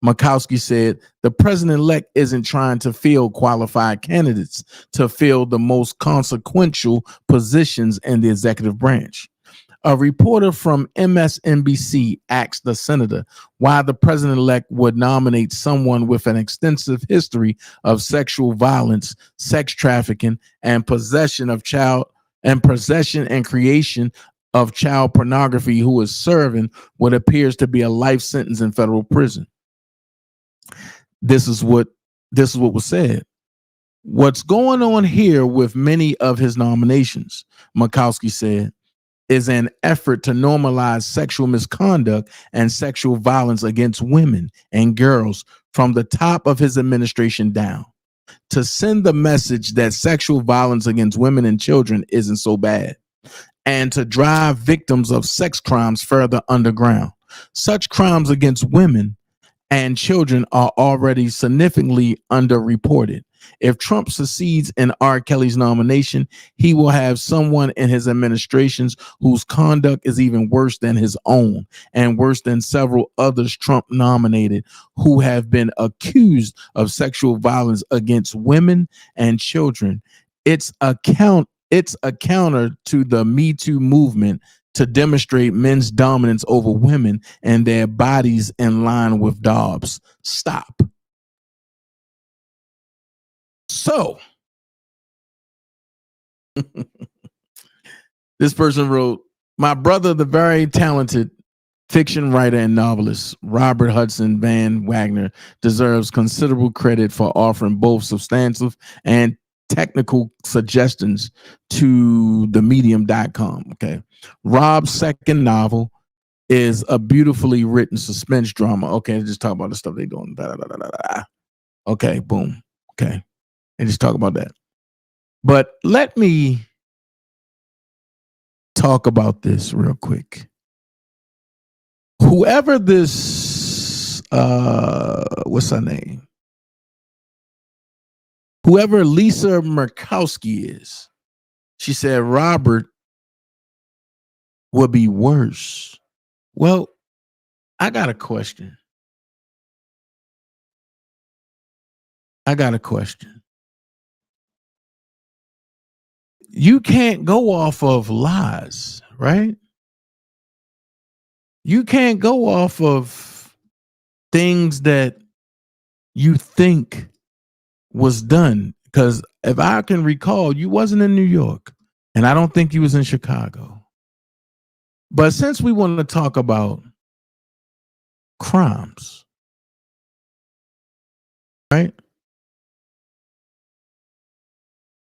Murkowski said the president-elect isn't trying to field qualified candidates to fill the most consequential positions in the executive branch. A reporter from MSNBC asked the senator why the president-elect would nominate someone with an extensive history of sexual violence, sex trafficking, and possession and creation of child pornography who is serving what appears to be a life sentence in federal prison. This is what was said. What's going on here with many of his nominations, Murkowski said, is an effort to normalize sexual misconduct and sexual violence against women and girls from the top of his administration down, to send the message that sexual violence against women and children isn't so bad, and to drive victims of sex crimes further underground. Such crimes against women and children are already significantly underreported, If Trump succeeds in R. Kelly's nomination, he will have someone in his administrations whose conduct is even worse than his own and worse than several others Trump nominated who have been accused of sexual violence against women and children. It's a counter to the Me Too movement to demonstrate men's dominance over women and their bodies in line with Dobbs. Stop. So, this person wrote, my brother, the very talented fiction writer and novelist Robert Hudson Van Wagner, deserves considerable credit for offering both substantive and technical suggestions to the medium.com. Okay. Rob's second novel is a beautifully written suspense drama. Okay, just talk about the stuff they're doing. Okay, boom. Okay. And just talk about that. But let me talk about this real quick. Whoever this what's her name? Whoever Lisa Murkowski is, she said Robert would be worse. Well, I got a question. You can't go off of lies, right? You can't go off of things that you think was done. Because if I can recall, you wasn't in New York, and I don't think you was in Chicago. But since we want to talk about crimes, right?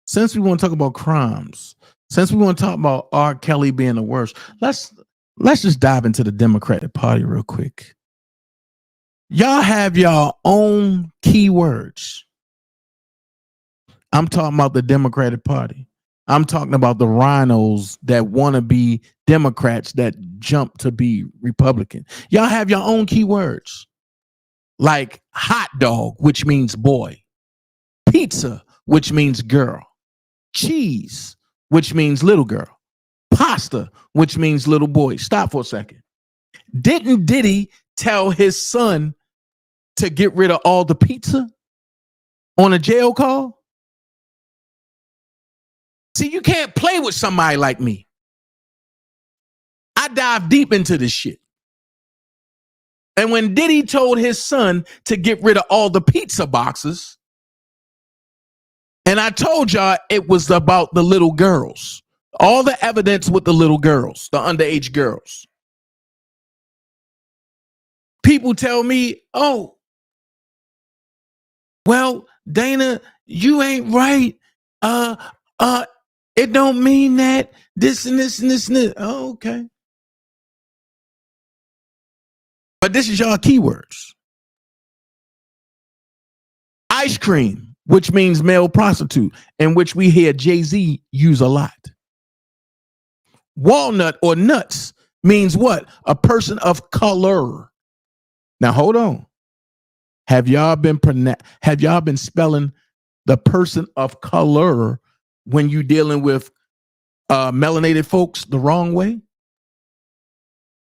Since we want to talk about crimes, since we want to talk about R. Kelly being the worst, let's just dive into the Democratic Party real quick. Y'all have your own keywords. I'm talking about the Democratic Party. I'm talking about the rhinos that want to be Democrats that jump to be Republican. Y'all have your own keywords, like hot dog, which means boy, pizza, which means girl, cheese, which means little girl, pasta, which means little boy. Stop for a second. Didn't Diddy tell his son to get rid of all the pizza on a jail call? See, you can't play with somebody like me. I dive deep into this shit. And when Diddy told his son to get rid of all the pizza boxes, and I told y'all it was about the little girls, all the evidence with the little girls, the underage girls. People tell me, oh, well, Dana, you ain't right. It don't mean that this and this and this and this. Oh, okay. But this is y'all keywords. Ice cream, which means male prostitute, and which we hear Jay-Z use a lot. Walnut or nuts means what? A person of color. Now hold on. Have y'all been spelling the person of color when you dealing with melanated folks the wrong way?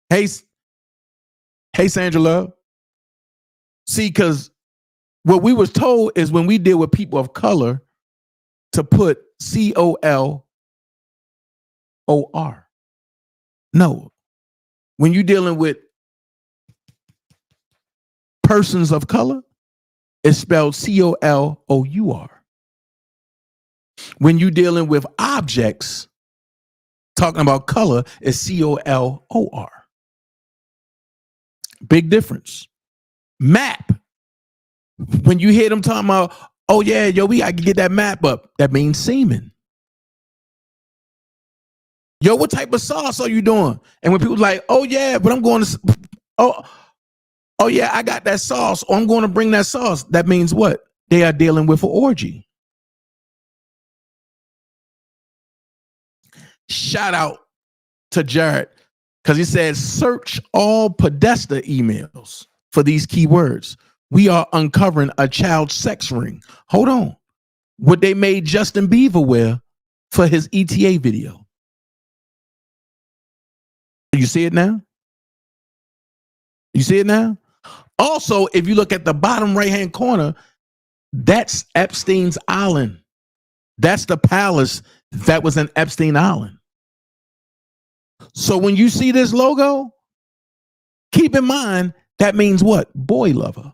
Hey, Sandra Love. See, because what we was told is when we deal with people of color to put COLOR. No. When you're dealing with persons of color, it's spelled COLOUR. When you're dealing with objects, talking about color, is COLOR. Big difference. Map. When you hear them talking about, oh yeah, yo, we got to get that map up, that means semen. Yo, what type of sauce are you doing? And when people like, oh yeah, but I'm going to, oh yeah, I got that sauce, or I'm going to bring that sauce. That means what? They are dealing with an orgy. Shout out to Jared, because he said, search all Podesta emails for these keywords. We are uncovering a child sex ring. Hold on. what they made Justin Bieber wear for his ETA video. You see it now? You see it now? Also, if you look at the bottom right-hand corner, that's Epstein's Island. That's the palace that was in Epstein Island. So when you see this logo, keep in mind, that means what? Boy lover.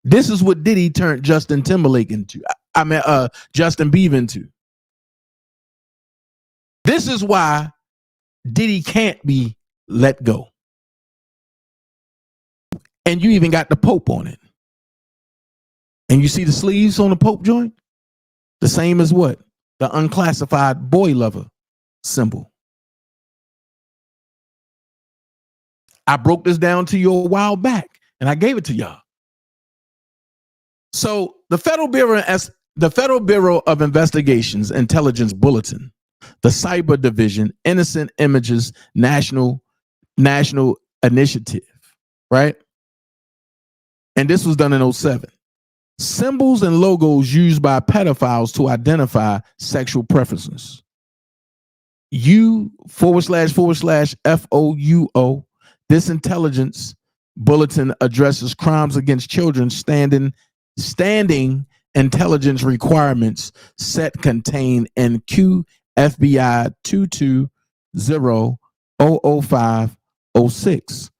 This is what Diddy turned Justin Timberlake into. Justin Bieber into. This is why Diddy can't be let go. And you even got the Pope on it. And you see the sleeves on the Pope joint? The same as what? The unclassified boy lover symbol. I broke this down to you a while back and I gave it to y'all. So the Federal Bureau of Investigation's Intelligence Bulletin, the Cyber Division, Innocent Images National Initiative, right? And this was done in 2007. Symbols and logos used by pedophiles to identify sexual preferences. U//FOUO. This intelligence bulletin addresses crimes against children standing intelligence requirements set contained in QFBI 220-00506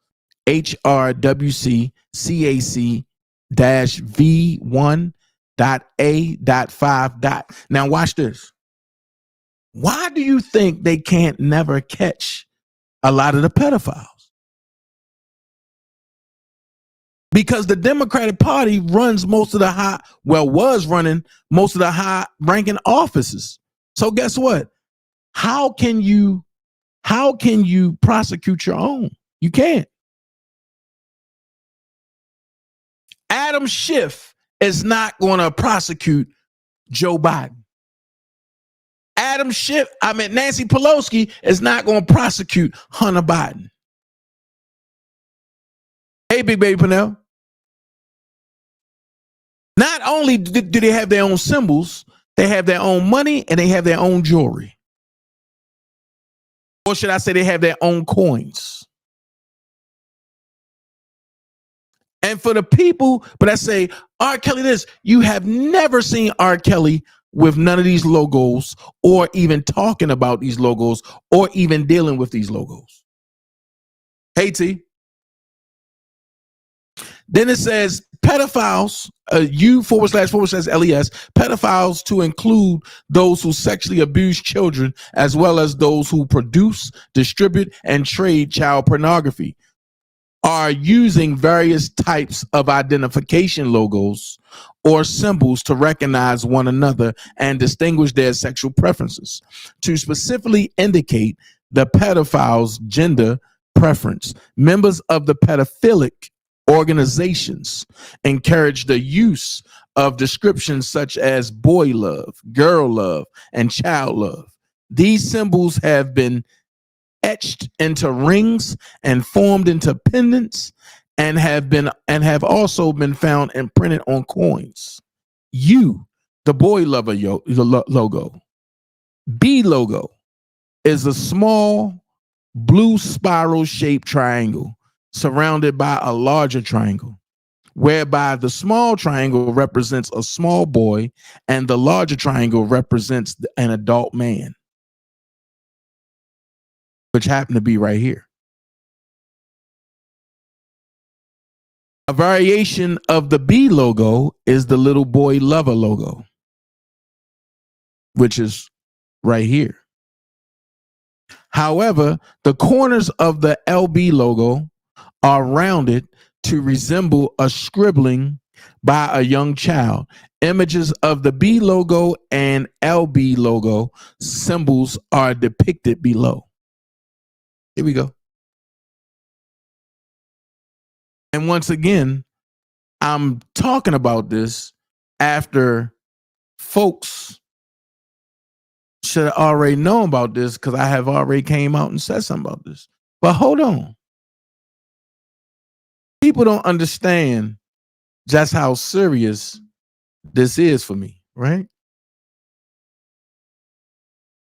HRWC CAC-V1.A.5. Now watch this. Why do you think they can't never catch a lot of the pedophiles? Because the Democratic Party runs was running most of the high-ranking offices. So guess what? How can you prosecute your own? You can't. Adam Schiff is not going to prosecute Joe Biden. Nancy Pelosi is not going to prosecute Hunter Biden. Hey, Big Baby Pernell. Not only do they have their own symbols, they have their own money and they have their own jewelry. Or should I say they have their own coins? And for the people, but I say, R. Kelly this, you have never seen R. Kelly with none of these logos or even talking about these logos or even dealing with these logos. Hey, T. Then it says pedophiles, U//LES, pedophiles to include those who sexually abuse children as well as those who produce, distribute, and trade child pornography, are using various types of identification logos or symbols to recognize one another and distinguish their sexual preferences to specifically indicate the pedophile's gender preference. Members of the pedophilic organizations encourage the use of descriptions such as boy love, girl love, and child love. These symbols have been etched into rings and formed into pendants and have also been found and printed on coins. U, the boy lover logo. B logo is a small blue spiral shaped triangle surrounded by a larger triangle, whereby the small triangle represents a small boy and the larger triangle represents an adult man, which happened to be right here. A variation of the B logo is the little boy lover logo, which is right here. However, the corners of the LB logo are rounded to resemble a scribbling by a young child. Images of the B logo and LB logo symbols are depicted below. Here we go. And once again, I'm talking about this after folks should have already known about this because I have already came out and said something about this. But hold on. People don't understand just how serious this is for me, right?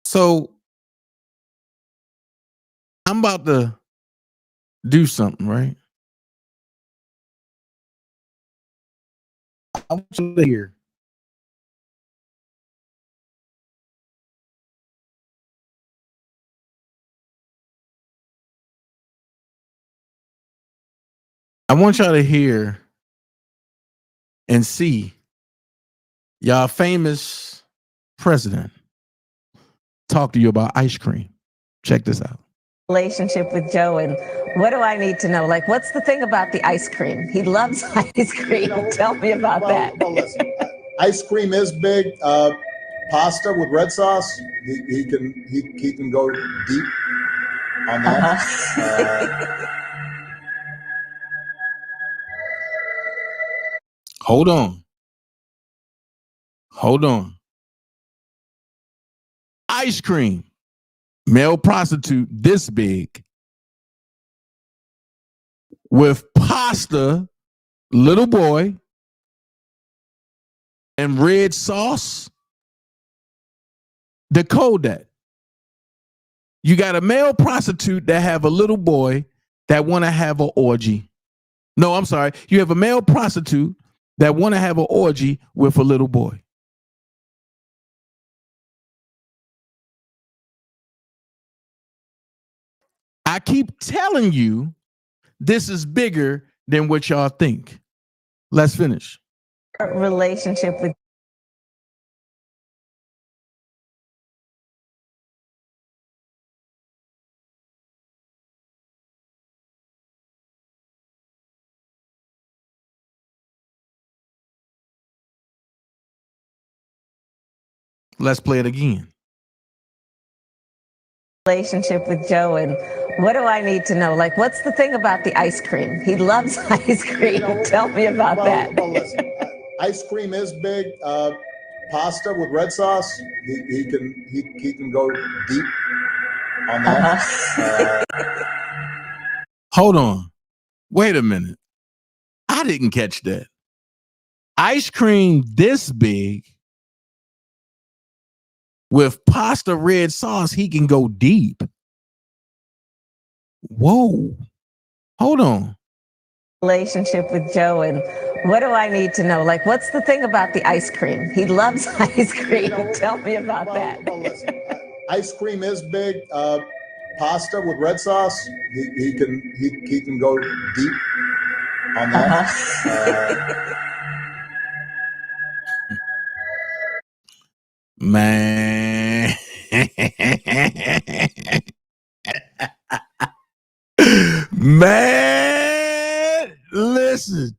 So I'm about to do something, right? I want you to hear. I want y'all to hear and see y'all famous president talk to you about ice cream. Check this out. Relationship with Joe, and what do I need to know? Like, what's the thing about the ice cream? He loves ice cream. Tell me about that. Well, listen, ice cream is big. Pasta with red sauce, he can go deep on that. Hold on. Ice cream, male prostitute this big with pasta, little boy, and red sauce. Decode that. You got a male prostitute that have a little boy that want to have an orgy. No, I'm sorry. You have a male prostitute that want to have an orgy with a little boy. I keep telling you, this is bigger than what y'all think. Let's finish. Relationship with Let's play it again. Relationship with Joe, and what do I need to know? Like, what's the thing about the ice cream? He loves ice cream. Tell me about that. Well, listen, ice cream is big. Pasta with red sauce, he can go deep on that. Hold on. Wait a minute. I didn't catch that. Ice cream this big with pasta red sauce, he can go deep. Whoa. Hold on. Relationship with Joe, and what do I need to know? Like, what's the thing about the ice cream? He loves ice cream. Tell me about that. Well, listen, ice cream is big. Pasta with red sauce, he can go deep on that. Man. Man, listen.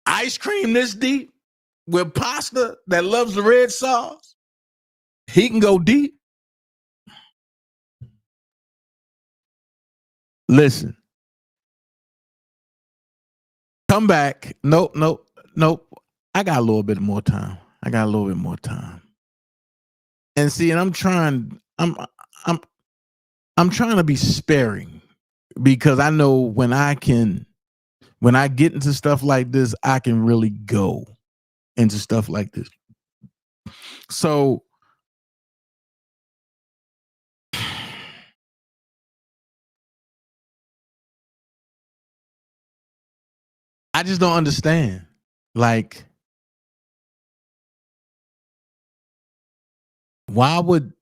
Ice cream this deep with pasta that loves the red sauce, he can go deep. Listen. Come back. Nope. I got a little bit more time. And see, and I'm trying to be sparing because I know when I get into stuff like this, I can really go into stuff like this. So I just don't understand. Like, why would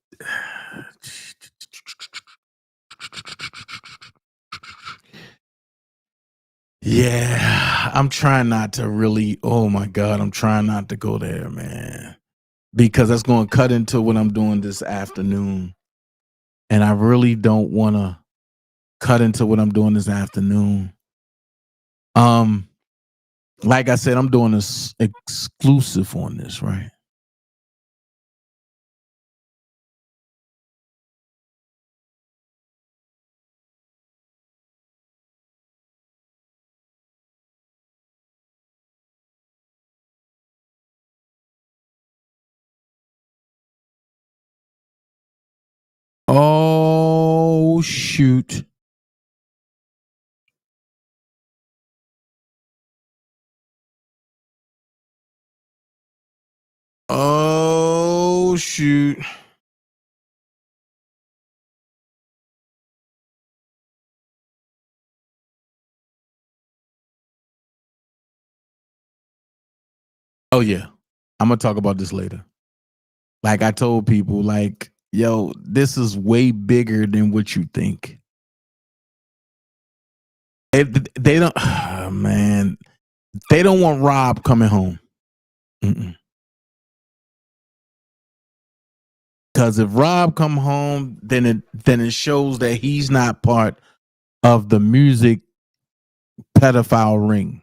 I'm trying not to really, oh my God, I'm trying not to go there, man. Because that's going to cut into what I'm doing this afternoon. And I really don't want to cut into what I'm doing this afternoon. Like I said, I'm doing this exclusive on this, right? Oh shoot. Oh, shoot. Oh, yeah. I'm going to talk about this later. Like I told people, like, yo, this is way bigger than what you think. They don't, oh, man, they don't want Rob coming home. Because if Rob come home, then it shows that he's not part of the music pedophile ring.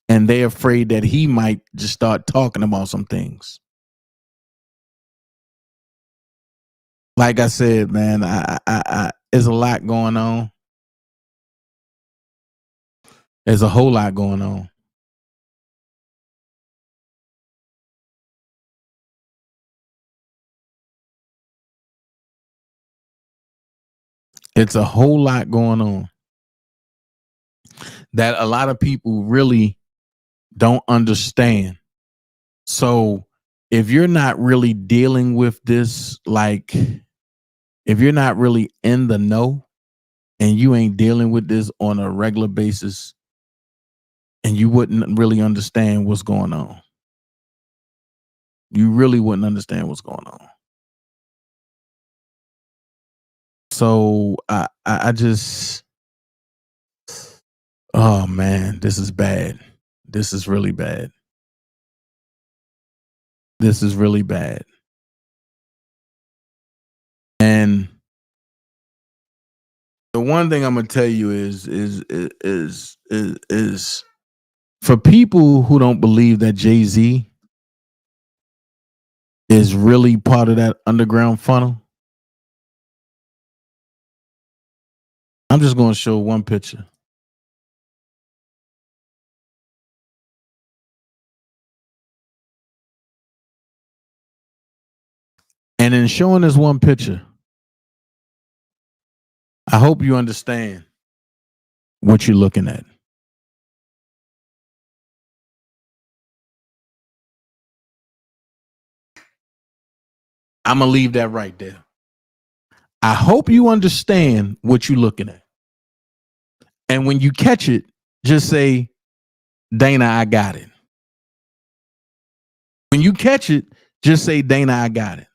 And they're afraid that he might just start talking about some things. Like I said, man, I there's a lot going on. There's a whole lot going on. It's a whole lot going on that a lot of people really don't understand. So if you're not really dealing with this, like if you're not really in the know and you ain't dealing with this on a regular basis, and you wouldn't really understand what's going on. You really wouldn't understand what's going on. So I just, oh man, this is bad. This is really bad. This is really bad. And the one thing I'm gonna tell you is for people who don't believe that Jay-Z is really part of that underground funnel, I'm just gonna show one picture. And in showing this one picture, I hope you understand what you're looking at. I'm going to leave that right there. I hope you understand what you're looking at. And when you catch it, just say, Dana, I got it. When you catch it, just say, Dana, I got it.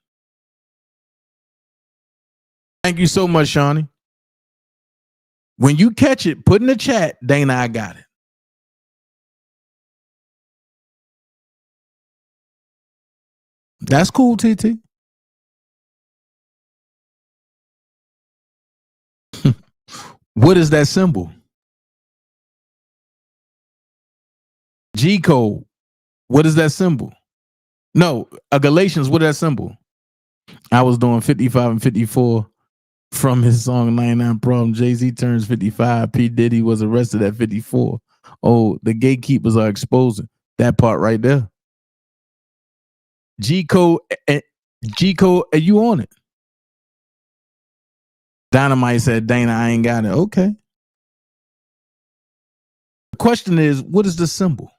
Thank you so much, Shawnee. When you catch it, put in the chat, Dana, I got it. That's cool, TT. What is that symbol? G code. What is that symbol? No, Galatians, what is that symbol? I was doing 55 and 54 from his song 99 Problem. Jay-Z turns 55. P. Diddy was arrested at 54. Oh, the gatekeepers are exposing that part right there. G code, are you on it? Dynamite said, Dana, I ain't got it. Okay. The question is, what is the symbol?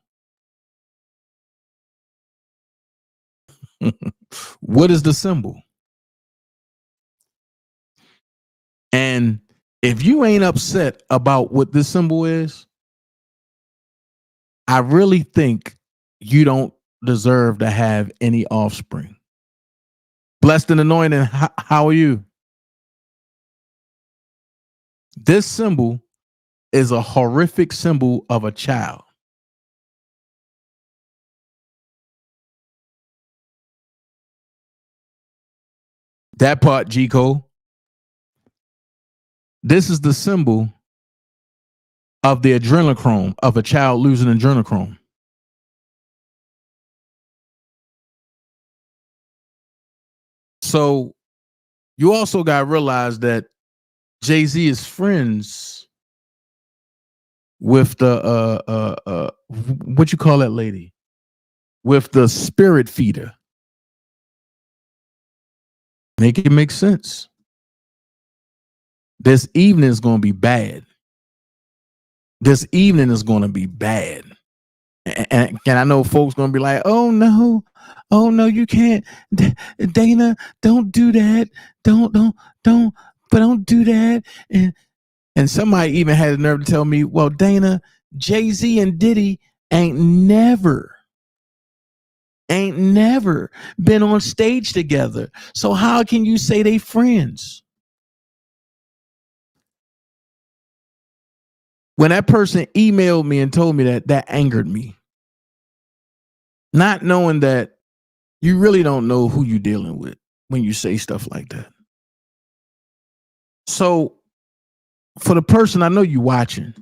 What is the symbol? And if you ain't upset about what this symbol is, I really think you don't deserve to have any offspring. Blessed and anointed, how are you? This symbol is a horrific symbol of a child. That part, G-Code. This is the symbol of the adrenochrome, of a child losing adrenochrome. So you also got to realize that Jay-Z is friends with the what you call that lady? With the spirit feeder. Make it make sense. This evening is going to be bad. This evening is going to be bad. And I know folks going to be like, oh no, you can't. Dana, don't do that. Don't do that. And somebody even had the nerve to tell me, well, Dana, Jay-Z and Diddy ain't never been on stage together. So how can you say they friends? When that person emailed me and told me that angered me. Not knowing that you really don't know who you're dealing with when you say stuff like that. So for the person, I know you watching.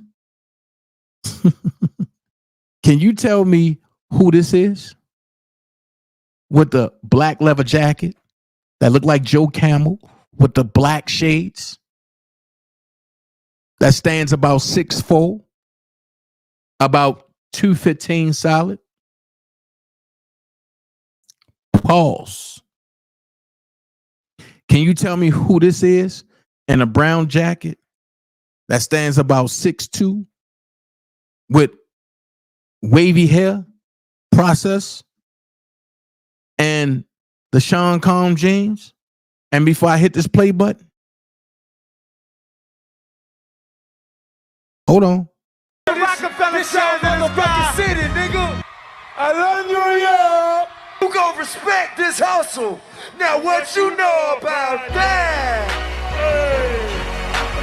Can you tell me who this is? With the black leather jacket that looked like Joe Camel with the black shades that stands about 6'4", about 215 solid. Pause. Can you tell me who this is in a brown jacket that stands about 6'2" with wavy hair process and the Sean Combs jeans? And before I hit this play button, hold on. Rockefeller show, motherfucking city, nigga. I love New York. Who gon' respect this hustle? Now what you know about that?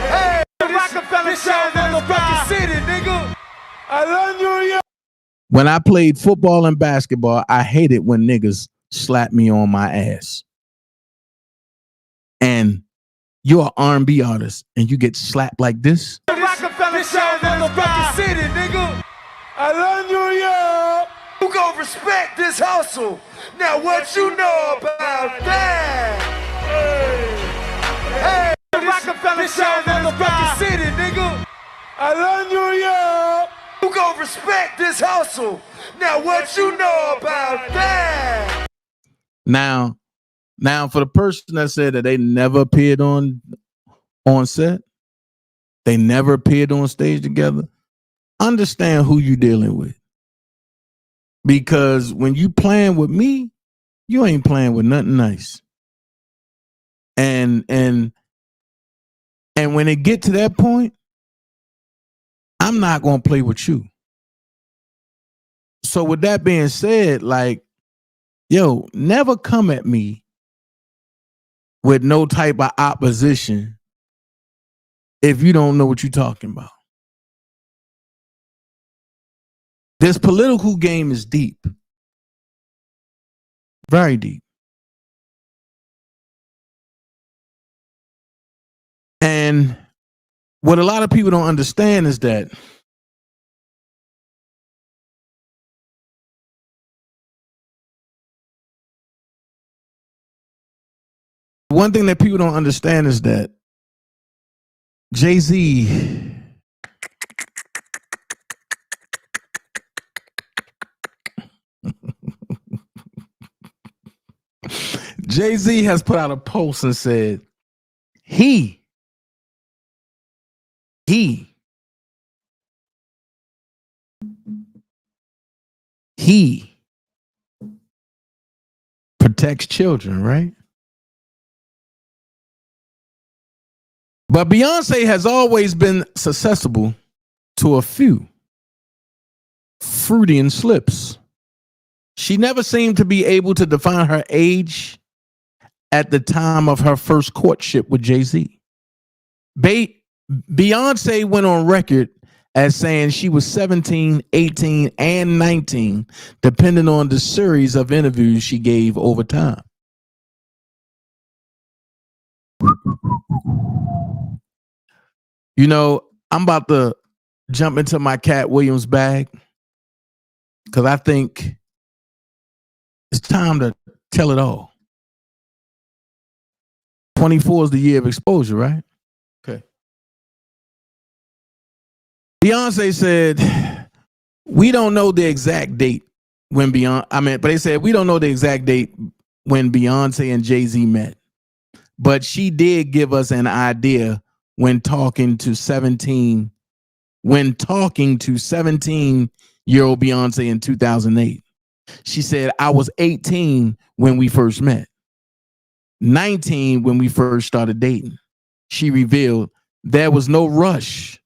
Hey, Rockefeller show, motherfucking city, nigga. I love New York. When I played football and basketball, I hated when niggas slapped me on my ass. And you're an R&B artist and you get slapped like this? Rockefeller show, motherfucking city, nigga. I love New York. Who gon' respect this hustle? Now what you know about that? Hey, Rockefeller show, motherfucking city, nigga. I love New York. Who gon' respect this hustle? Now what you know about that? Now for the person that said that they never appeared on set, they never appeared on stage together, understand who you dealing with. Because when you playing with me, you ain't playing with nothing nice. And when it get to that point, I'm not going to play with you. So with that being said, like, yo, never come at me with no type of opposition if you don't know what you're talking about. This political game is deep. Very deep. And what a lot of people don't understand is that one thing that people don't understand is that Jay-Z Jay-Z has put out a post and said he protects children, right? But Beyonce has always been susceptible to a few Freudian slips. She never seemed to be able to define her age at the time of her first courtship with Jay-Z. Beyonce went on record as saying she was 17, 18, and 19, depending on the series of interviews she gave over time. You know, I'm about to jump into my Cat Williams bag because I think it's time to tell it all. 24 is the year of exposure, right? Okay. Beyonce said, we don't know the exact date when but they said, we don't know the exact date when Beyonce and Jay-Z met. But she did give us an idea when talking to 17-year-old Beyonce in 2008. She said, I was 18 when we first met, 19 when we first started dating. She revealed there was no rush.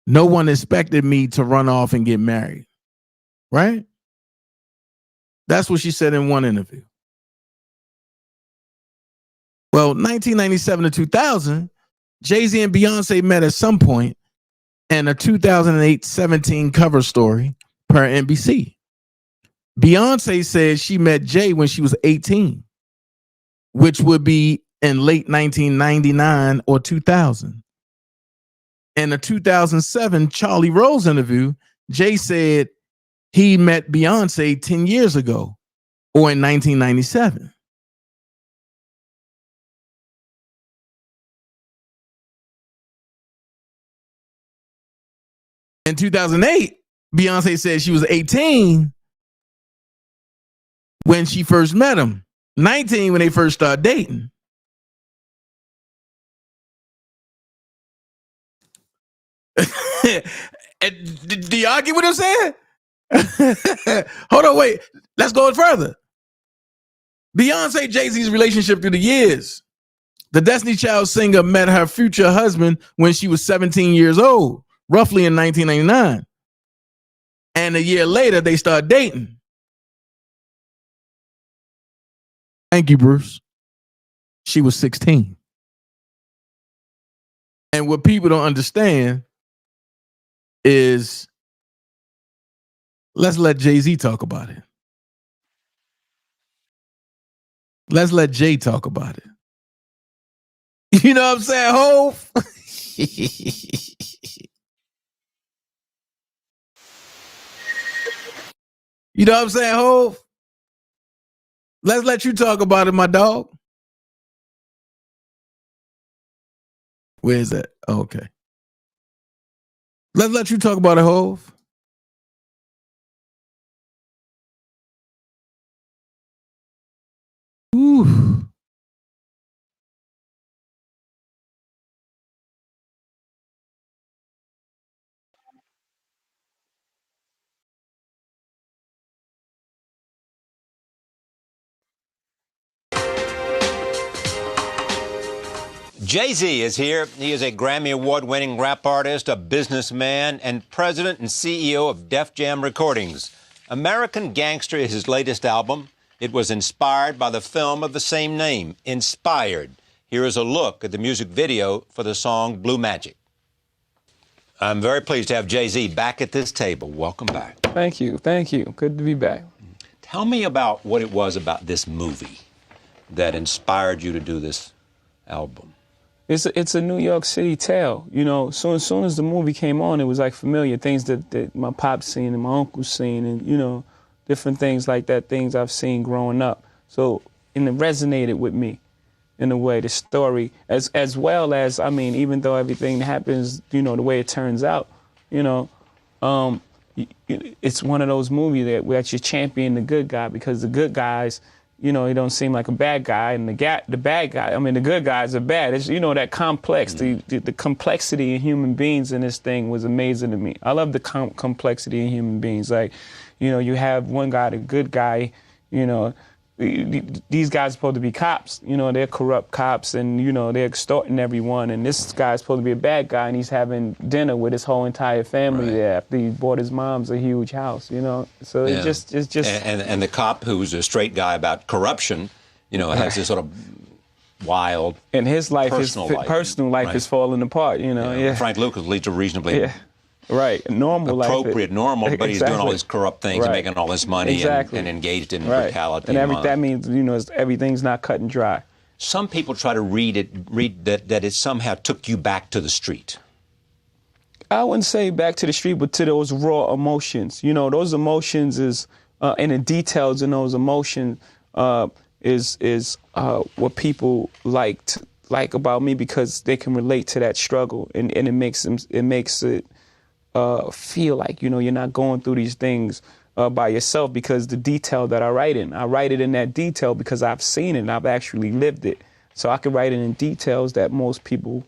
No one expected me to run off and get married. Right? That's what she said in one interview. Well, 1997 to 2000, Jay-Z and Beyonce met at some point in a 2008-17 cover story per NBC. Beyonce said she met Jay when she was 18, which would be in late 1999 or 2000. In a 2007 Charlie Rose interview, Jay said he met Beyonce 10 years ago or in 1997. In 2008, Beyonce said she was 18 when she first met him, 19 when they first started dating. Do you argue what I'm saying? Hold on, wait. Let's go further. Beyonce, Jay-Z's relationship through the years. The Destiny Child singer met her future husband when she was 17 years old, roughly in 1999. And a year later, they started dating. Thank you, Bruce. She was 16. And what people don't understand is, let's let Jay-Z talk about it. Let's let Jay talk about it. You know what I'm saying, Hov? You know what I'm saying, Hov? Let's let you talk about it, my dog. Where is that? Oh, okay. Let's let you talk about it, Hov. Ooh. Jay-Z is here. He is a Grammy Award-winning rap artist, a businessman, and president and CEO of Def Jam Recordings. American Gangster is his latest album. It was inspired by the film of the same name, Inspired. Here is a look at the music video for the song Blue Magic. I'm very pleased to have Jay-Z back at this table. Welcome back. Thank you. Thank you. Good to be back. Tell me about what it was about this movie that inspired you to do this album. It's a New York City tale, you know. So as soon as the movie came on, it was like familiar things that my pop's seen and my uncle's seen, and you know, different things like that, things I've seen growing up. So and it resonated with me in a way, the story, as well as, I mean, even though everything happens, you know, the way it turns out, you know, it's one of those movies that you champion the good guy, because the good guys, you know, he don't seem like a bad guy, and the bad guy, I mean, the good guys are bad. It's, you know, that complex, the complexity in human beings in this thing was amazing to me. I love the complexity in human beings. Like, you know, you have one guy, the good guy, you know, these guys are supposed to be cops, you know, they're corrupt cops, and, you know, they're extorting everyone, and this guy's supposed to be a bad guy, and he's having dinner with his whole entire family there after he bought his mom's a huge house, you know, so it's just and the cop, who's a straight guy about corruption, you know, has this sort of wild, and his life, personal life is falling apart, you know. Frank Lucas leads a reasonably normal appropriate, life. normal, but he's doing all these corrupt things and making all this money and engaged in brutality. And that means, you know, everything's not cut and dry. Some people try to read that it somehow took you back to the street. I wouldn't say back to the street, but to those raw emotions. You know, those emotions is, and the details in those emotions is what people like about me, because they can relate to that struggle, and it makes it feel like, you know, you're not going through these things by yourself, because the detail that I write it in that detail because I've seen it and I've actually lived it. So I can write it in details that most people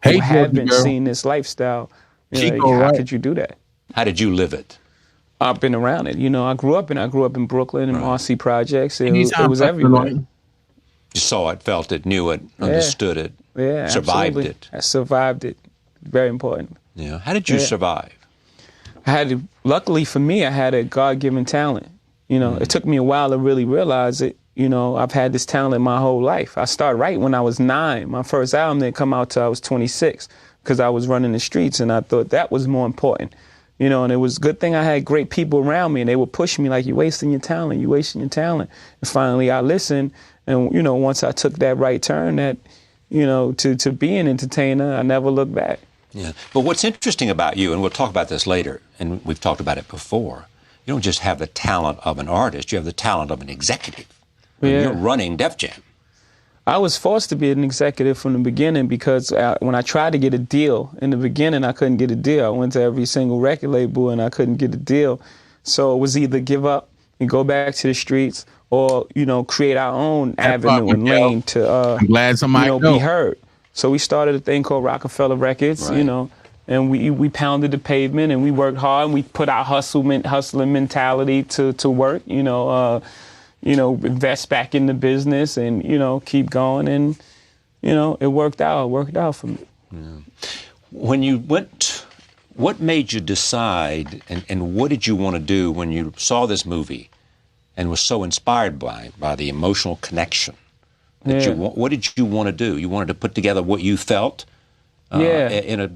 who Hey, Georgia haven't girl. seen this lifestyle. You know, Chico, how right? could you do that? How did you live it? I've been around it. You know, I grew up in Brooklyn and RC projects. It was everywhere. You saw it, felt it, knew it, understood it, Yeah, survived absolutely. it. I survived it. Very important. Yeah. How did you survive? Luckily for me, I had a God-given talent. You know, it took me a while to really realize it. You know, I've had this talent my whole life. I started writing when I was 9. My first album didn't come out till I was 26 because I was running the streets, and I thought that was more important. You know, and it was a good thing I had great people around me, and they would push me like, you're wasting your talent, you're wasting your talent. And finally I listened, and, you know, once I took that right turn, that, you know, to be an entertainer, I never looked back. Yeah. But what's interesting about you, and we'll talk about this later, and we've talked about it before, you don't just have the talent of an artist, you have the talent of an executive. Yeah. You're running Def Jam. I was forced to be an executive from the beginning because when I tried to get a deal in the beginning, I couldn't get a deal. I went to every single record label and I couldn't get a deal. So it was either give up and go back to the streets or, you know, create our own avenue and lane to, I'm glad somebody you know, be heard. So we started a thing called Rockefeller Records, you know, and we pounded the pavement and we worked hard and we put our hustling mentality to work, you know, invest back in the business and, you know, keep going. And, you know, it worked out. It worked out for me. Yeah. When you went, what made you decide and what did you want to do when you saw this movie and was so inspired by the emotional connection? That what did you want to do? You wanted to put together what you felt in a...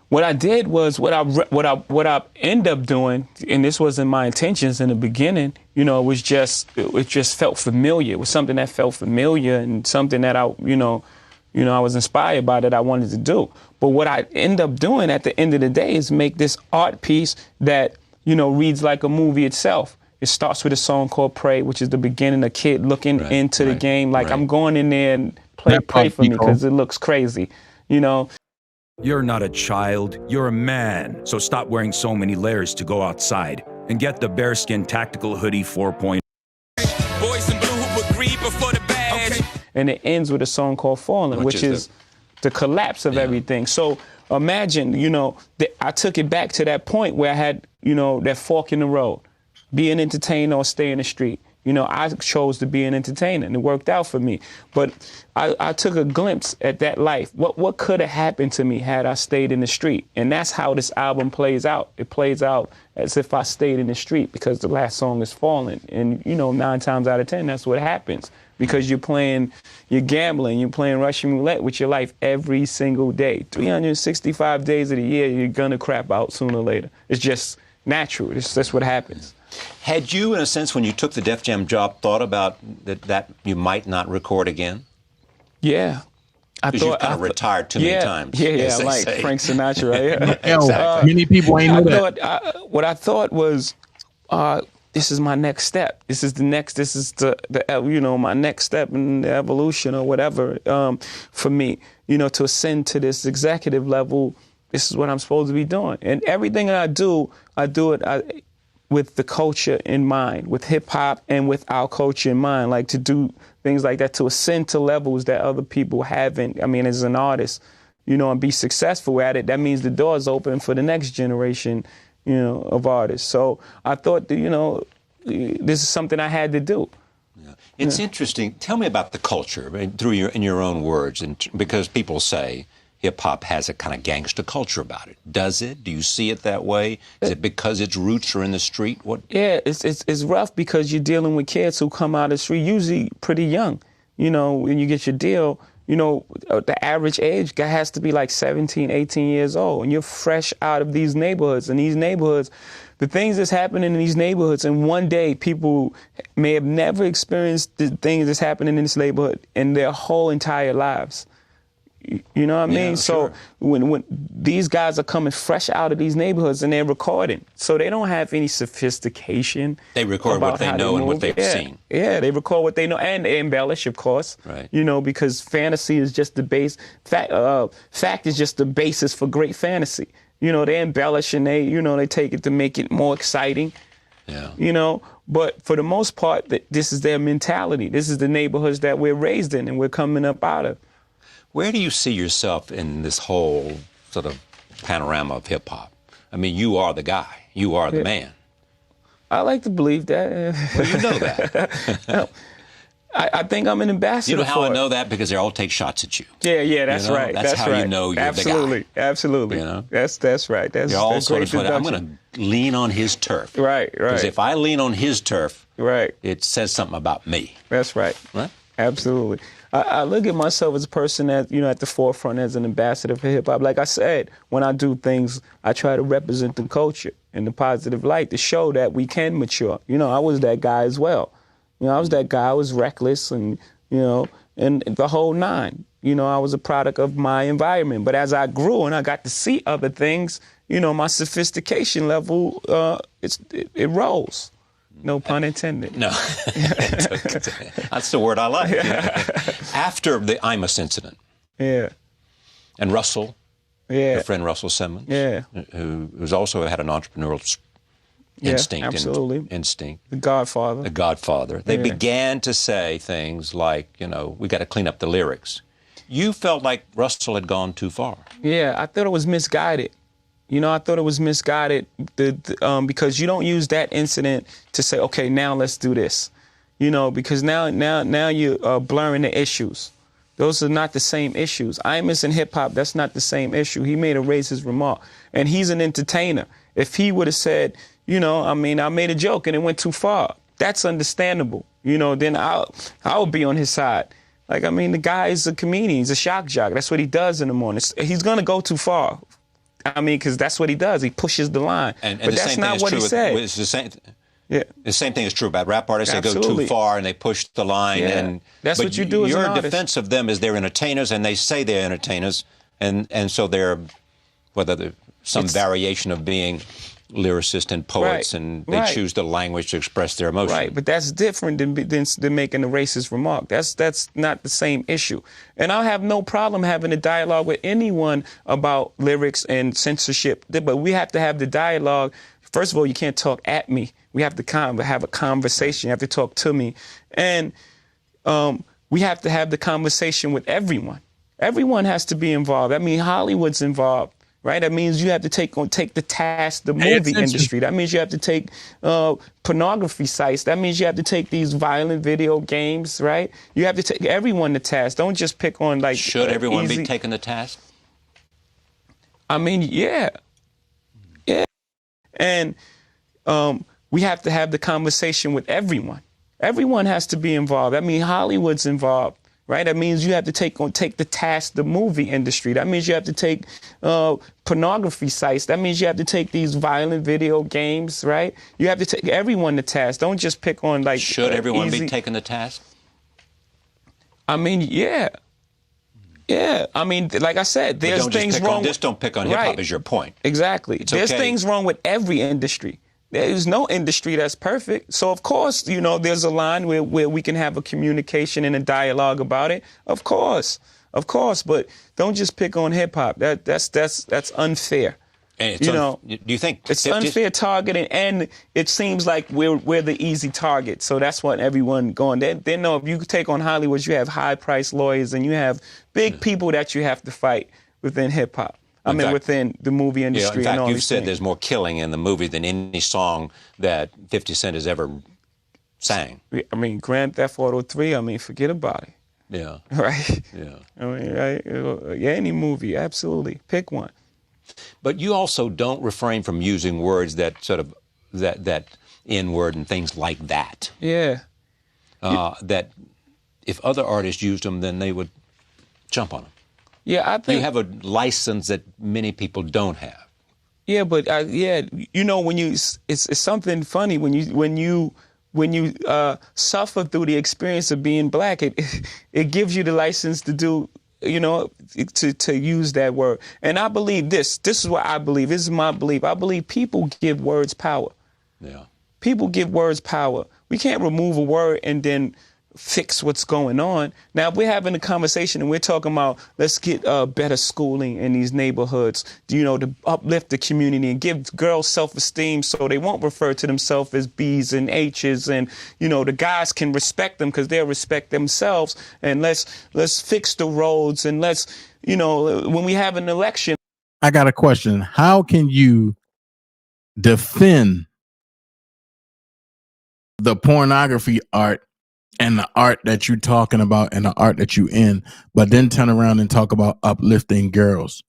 What I did was what I ended up doing, and this wasn't my intentions in the beginning. You know, it just felt familiar. It was something that felt familiar and something that I was inspired by that I wanted to do. But what I end up doing at the end of the day is make this art piece that, you know, reads like a movie itself. It starts with a song called "Pray," which is the beginning, a kid looking into the game like I'm going in there and pray for me because it looks crazy, you know. You're not a child, you're a man. So stop wearing so many layers to go outside and get the Bearskin Tactical Hoodie 4.0. Boys in blue who put greed before the badge. And it ends with a song called "Fallen," which is the collapse of everything. So imagine, you know, that I took it back to that point where I had, you know, that fork in the road, be an entertainer or stay in the street. You know, I chose to be an entertainer, and it worked out for me. But I took a glimpse at that life. What could have happened to me had I stayed in the street? And that's how this album plays out. It plays out as if I stayed in the street because the last song is "Fallen." And, you know, 9 times out of 10, that's what happens. Because you're gambling, you're playing Russian roulette with your life every single day. 365 days of the year, you're going to crap out sooner or later. It's just natural. That's what happens. Had you, in a sense, when you took the Def Jam job, thought about that you might not record again? Yeah. Because you've kind of retired too many times. Yeah, like say. Frank Sinatra. Yeah. Exactly. Many people ain't know that. What I thought was, this is my next step. This is the you know, my next step in the evolution or whatever for me. You know, to ascend to this executive level, this is what I'm supposed to be doing. And everything I do it with the culture in mind, with hip hop and with our culture in mind, like to do things like that, to ascend to levels that other people haven't. I mean, as an artist, you know, and be successful at it, that means the door's open for the next generation, you know, of artists. So I thought that, you know, this is something I had to do. Yeah. It's interesting. Tell me about the culture, I mean, in your own words, and because people say hip-hop has a kind of gangster culture about it. Does it? Do you see it that way? Is it because its roots are in the street? What? Yeah, it's rough because you're dealing with kids who come out of the street, usually pretty young. You know, when you get your deal, you know, the average age guy has to be like 17, 18 years old, and you're fresh out of these neighborhoods. And these neighborhoods, the things that's happening in these neighborhoods, and one day people may have never experienced the things that's happening in this neighborhood in their whole entire lives. You know what I mean? Yeah, so sure. when these guys are coming fresh out of these neighborhoods and they're recording, so they don't have any sophistication. They record what they know and what they've seen. Yeah, they record what they know and they embellish, of course. Right. You know, because fantasy is just the base. Fact is just the basis for great fantasy. You know, they embellish and they take it to make it more exciting. Yeah. You know, but for the most part, this is their mentality. This is the neighborhoods that we're raised in and we're coming up out of. Where do you see yourself in this whole sort of panorama of hip hop? I mean, you are the guy. You are the man. I like to believe that. Well, you know that. I think I'm an ambassador. You know how for I know that? Because they all take shots at you. Yeah, that's right. That's how right. you know you're absolutely, the guy. Absolutely. You know? That's right. That's all great sort of I'm deduction. going to lean on his turf. Right. Because if I lean on his turf, right, it says something about me. That's right. Right? Absolutely. I look at myself as a person that, at the forefront as an ambassador for hip hop. Like I said, when I do things, I try to represent the culture in the positive light to show that we can mature. I was that guy as well. I was that guy. I was reckless and, and the whole nine. I was a product of my environment. But as I grew and I got to see other things, my sophistication level, it rose. No pun intended. No. That's the word I like. After the Imus incident. Yeah. And Russell. Yeah. Your friend Russell Simmons. Yeah. Who's also had an entrepreneurial instinct. Absolutely. Instinct. The Godfather. The Godfather. They began to say things like, we got to clean up the lyrics. You felt like Russell had gone too far. Yeah, I thought it was misguided. I thought it was misguided because you don't use that incident to say, okay, now let's do this. Because now you're blurring the issues. Those are not the same issues. Imus in hip hop, that's not the same issue. He made a racist remark, and he's an entertainer. If he would have said, I made a joke and it went too far, that's understandable. Then I would be on his side. Like, the guy is a comedian. He's a shock jock. That's what he does in the morning. He's going to go too far. Because that's what he does. He pushes the line. But that's not what he said. It's the same. Yeah. The same thing is true about rap artists. Absolutely. They go too far and they push the line. Yeah. And that's what you do as an artist. Your defense of them is they're entertainers, and they say they're entertainers, and so they're some variation of being lyricists and poets, and they choose the language to express their emotion. Right, but that's different than making a racist remark. That's not the same issue. And I have no problem having a dialogue with anyone about lyrics and censorship, but we have to have the dialogue. First of all, you can't talk at me. We have to have a conversation. You have to talk to me. And we have to have the conversation with everyone. Everyone has to be involved. Hollywood's involved. Right, that means you have to take the task, the movie industry. That means you have to take pornography sites. That means you have to take these violent video games. Right, you have to take everyone to task. Don't just pick on like. Should everyone be taken to task? Yeah. And we have to have the conversation with everyone. Everyone has to be involved. Hollywood's involved. Right, that means you have to take the task, the movie industry. That means you have to take pornography sites. That means you have to take these violent video games. Right, you have to take everyone to task. Don't just pick on like. Should everyone be taken to task? Yeah. Like I said, there's things wrong. Just don't pick on hip hop. Is your point? Exactly. There's things wrong with every industry. There's no industry that's perfect. So, of course, there's a line where we can have a communication and a dialogue about it. Of course. But don't just pick on hip hop. That's unfair. And do you think it's unfair targeting? And it seems like we're the easy target. So that's what everyone going. They know if you take on Hollywood, you have high-priced lawyers and you have big people that you have to fight within hip hop. Within the movie industry. In fact, and all you've said there's more killing in the movie than any song that 50 Cent has ever sang. Grand Theft Auto 3, forget about it. Yeah. Right? Yeah. Any movie, absolutely. Pick one. But you also don't refrain from using words that sort of, that N-word and things like that. Yeah. That if other artists used them, then they would jump on them. Yeah, I think you have a license that many people don't have. Yeah, but when it's something funny when you suffer through the experience of being black, it gives you the license to do, to use that word. And I believe this is what I believe. This is my belief. I believe people give words power. Yeah. People give words power. We can't remove a word and then fix what's going on. Now, if we're having a conversation and we're talking about let's get better schooling in these neighborhoods, you know, to uplift the community and give girls self-esteem so they won't refer to themselves as B's and H's, and, you know, the guys can respect them because they'll respect themselves, and let's fix the roads, and let's, you know, when we have an election. I got a question. How can you defend the pornography art and the art that you're talking about and the art that you in, but then turn around and talk about uplifting girls?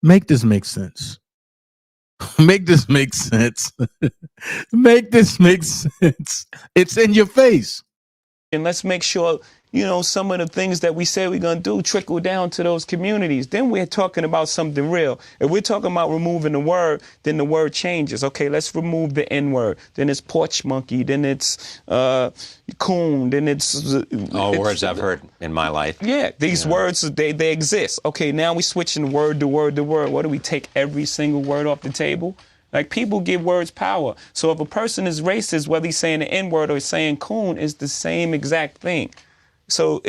Make this make sense. Make this make sense. Make this make sense. It's in your face. And let's make sure, you know, some of the things that we say we're going to do trickle down to those communities. Then we're talking about something real. If we're talking about removing the word, then the word changes. Okay, let's remove the N-word. Then it's porch monkey. Then it's coon. Then it's... all words I've heard in my life. Yeah, these words, they exist. Okay, now we're switching word to word to word. What do we take every single word off the table? Like, people give words power. So if a person is racist, whether he's saying the N-word or he's saying coon, it's the same exact thing. So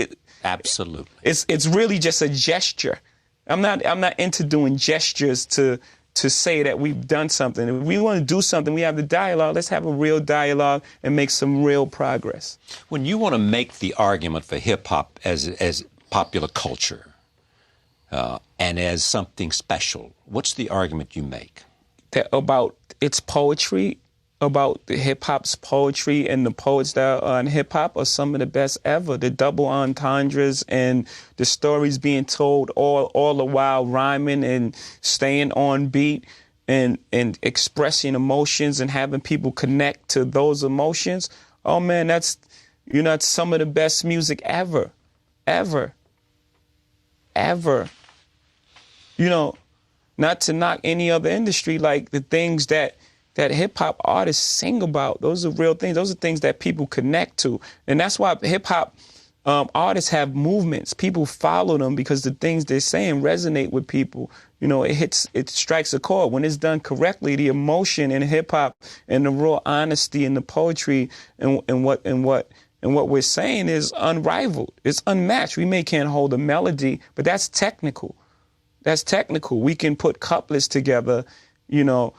absolutely, it's really just a gesture. I'm not into doing gestures to say that we've done something. If we want to do something, we have the dialogue. Let's have a real dialogue and make some real progress. When you want to make the argument for hip hop as popular culture and as something special, what's the argument you make? About its poetry, about the hip-hop's poetry, and the poets that are on hip-hop are some of the best ever. The double entendres and the stories being told all the while rhyming and staying on beat and expressing emotions and having people connect to those emotions. Oh, man, that's some of the best music ever. Ever. Ever. You know, not to knock any other industry, like the things that hip-hop artists sing about, those are real things. Those are things that people connect to. And that's why hip-hop artists have movements. People follow them because the things they're saying resonate with people. You know, it strikes a chord. When it's done correctly, the emotion in hip-hop and the raw honesty and the poetry and what we're saying is unrivaled. It's unmatched. We can't hold a melody, but that's technical. That's technical. We can put couplets together, you know,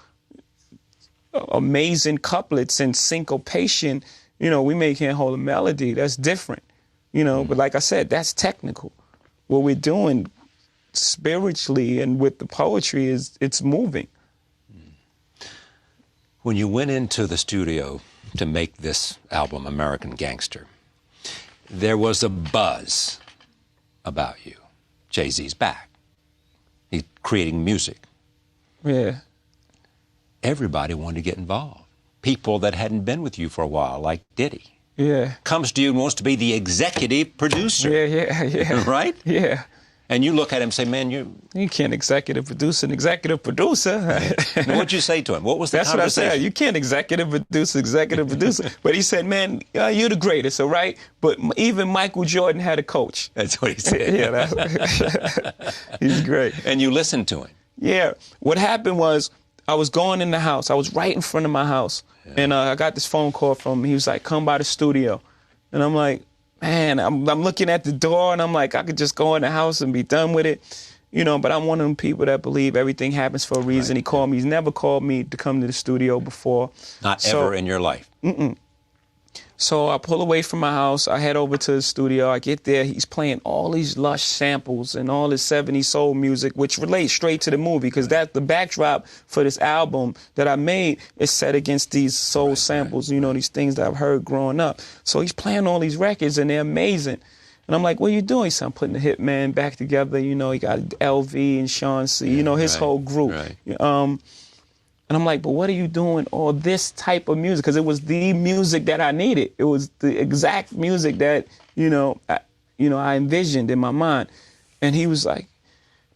amazing couplets and syncopation. You know, we can't hold a melody. That's different, you know, but like I said, that's technical. What we're doing spiritually and with the poetry it's moving. When you went into the studio to make this album, American Gangster, there was a buzz about you. Jay-Z's back. He's creating music. Yeah. Everybody wanted to get involved. People that hadn't been with you for a while, like Diddy. Yeah. Comes to you and wants to be the executive producer. Yeah. Right? Yeah. And you look at him and say, man, you can't executive produce an executive producer. What'd you say to him? What was the That's conversation? what I said. You can't executive producer. But he said, man, you're the greatest, all right? But even Michael Jordan had a coach. That's what he said. Yeah, he's great. And you listened to him. Yeah. What happened was I was going in the house. I was right in front of my house. Yeah. And I got this phone call from him. He was like, come by the studio. And I'm like, man, I'm looking at the door and I'm like, I could just go in the house and be done with it. You know, but I'm one of them people that believe everything happens for a reason. Right. He called me. He's never called me to come to the studio before. Not ever in your life? Mm-mm. So I pull away from my house. I head over to the studio. I get there. He's playing all these lush samples and all this 70s soul music, which relates straight to the movie because that's the backdrop for this album that I made is set against these soul samples, you know, these things that I've heard growing up. So he's playing all these records and they're amazing. And I'm like, what are you doing? So I'm putting the Hitman back together. You know, he got LV and Sean C., you know, his whole group. Right. And I'm like, but what are you doing all this type of music? Because it was the music that I needed. It was the exact music that, I envisioned in my mind. And he was like,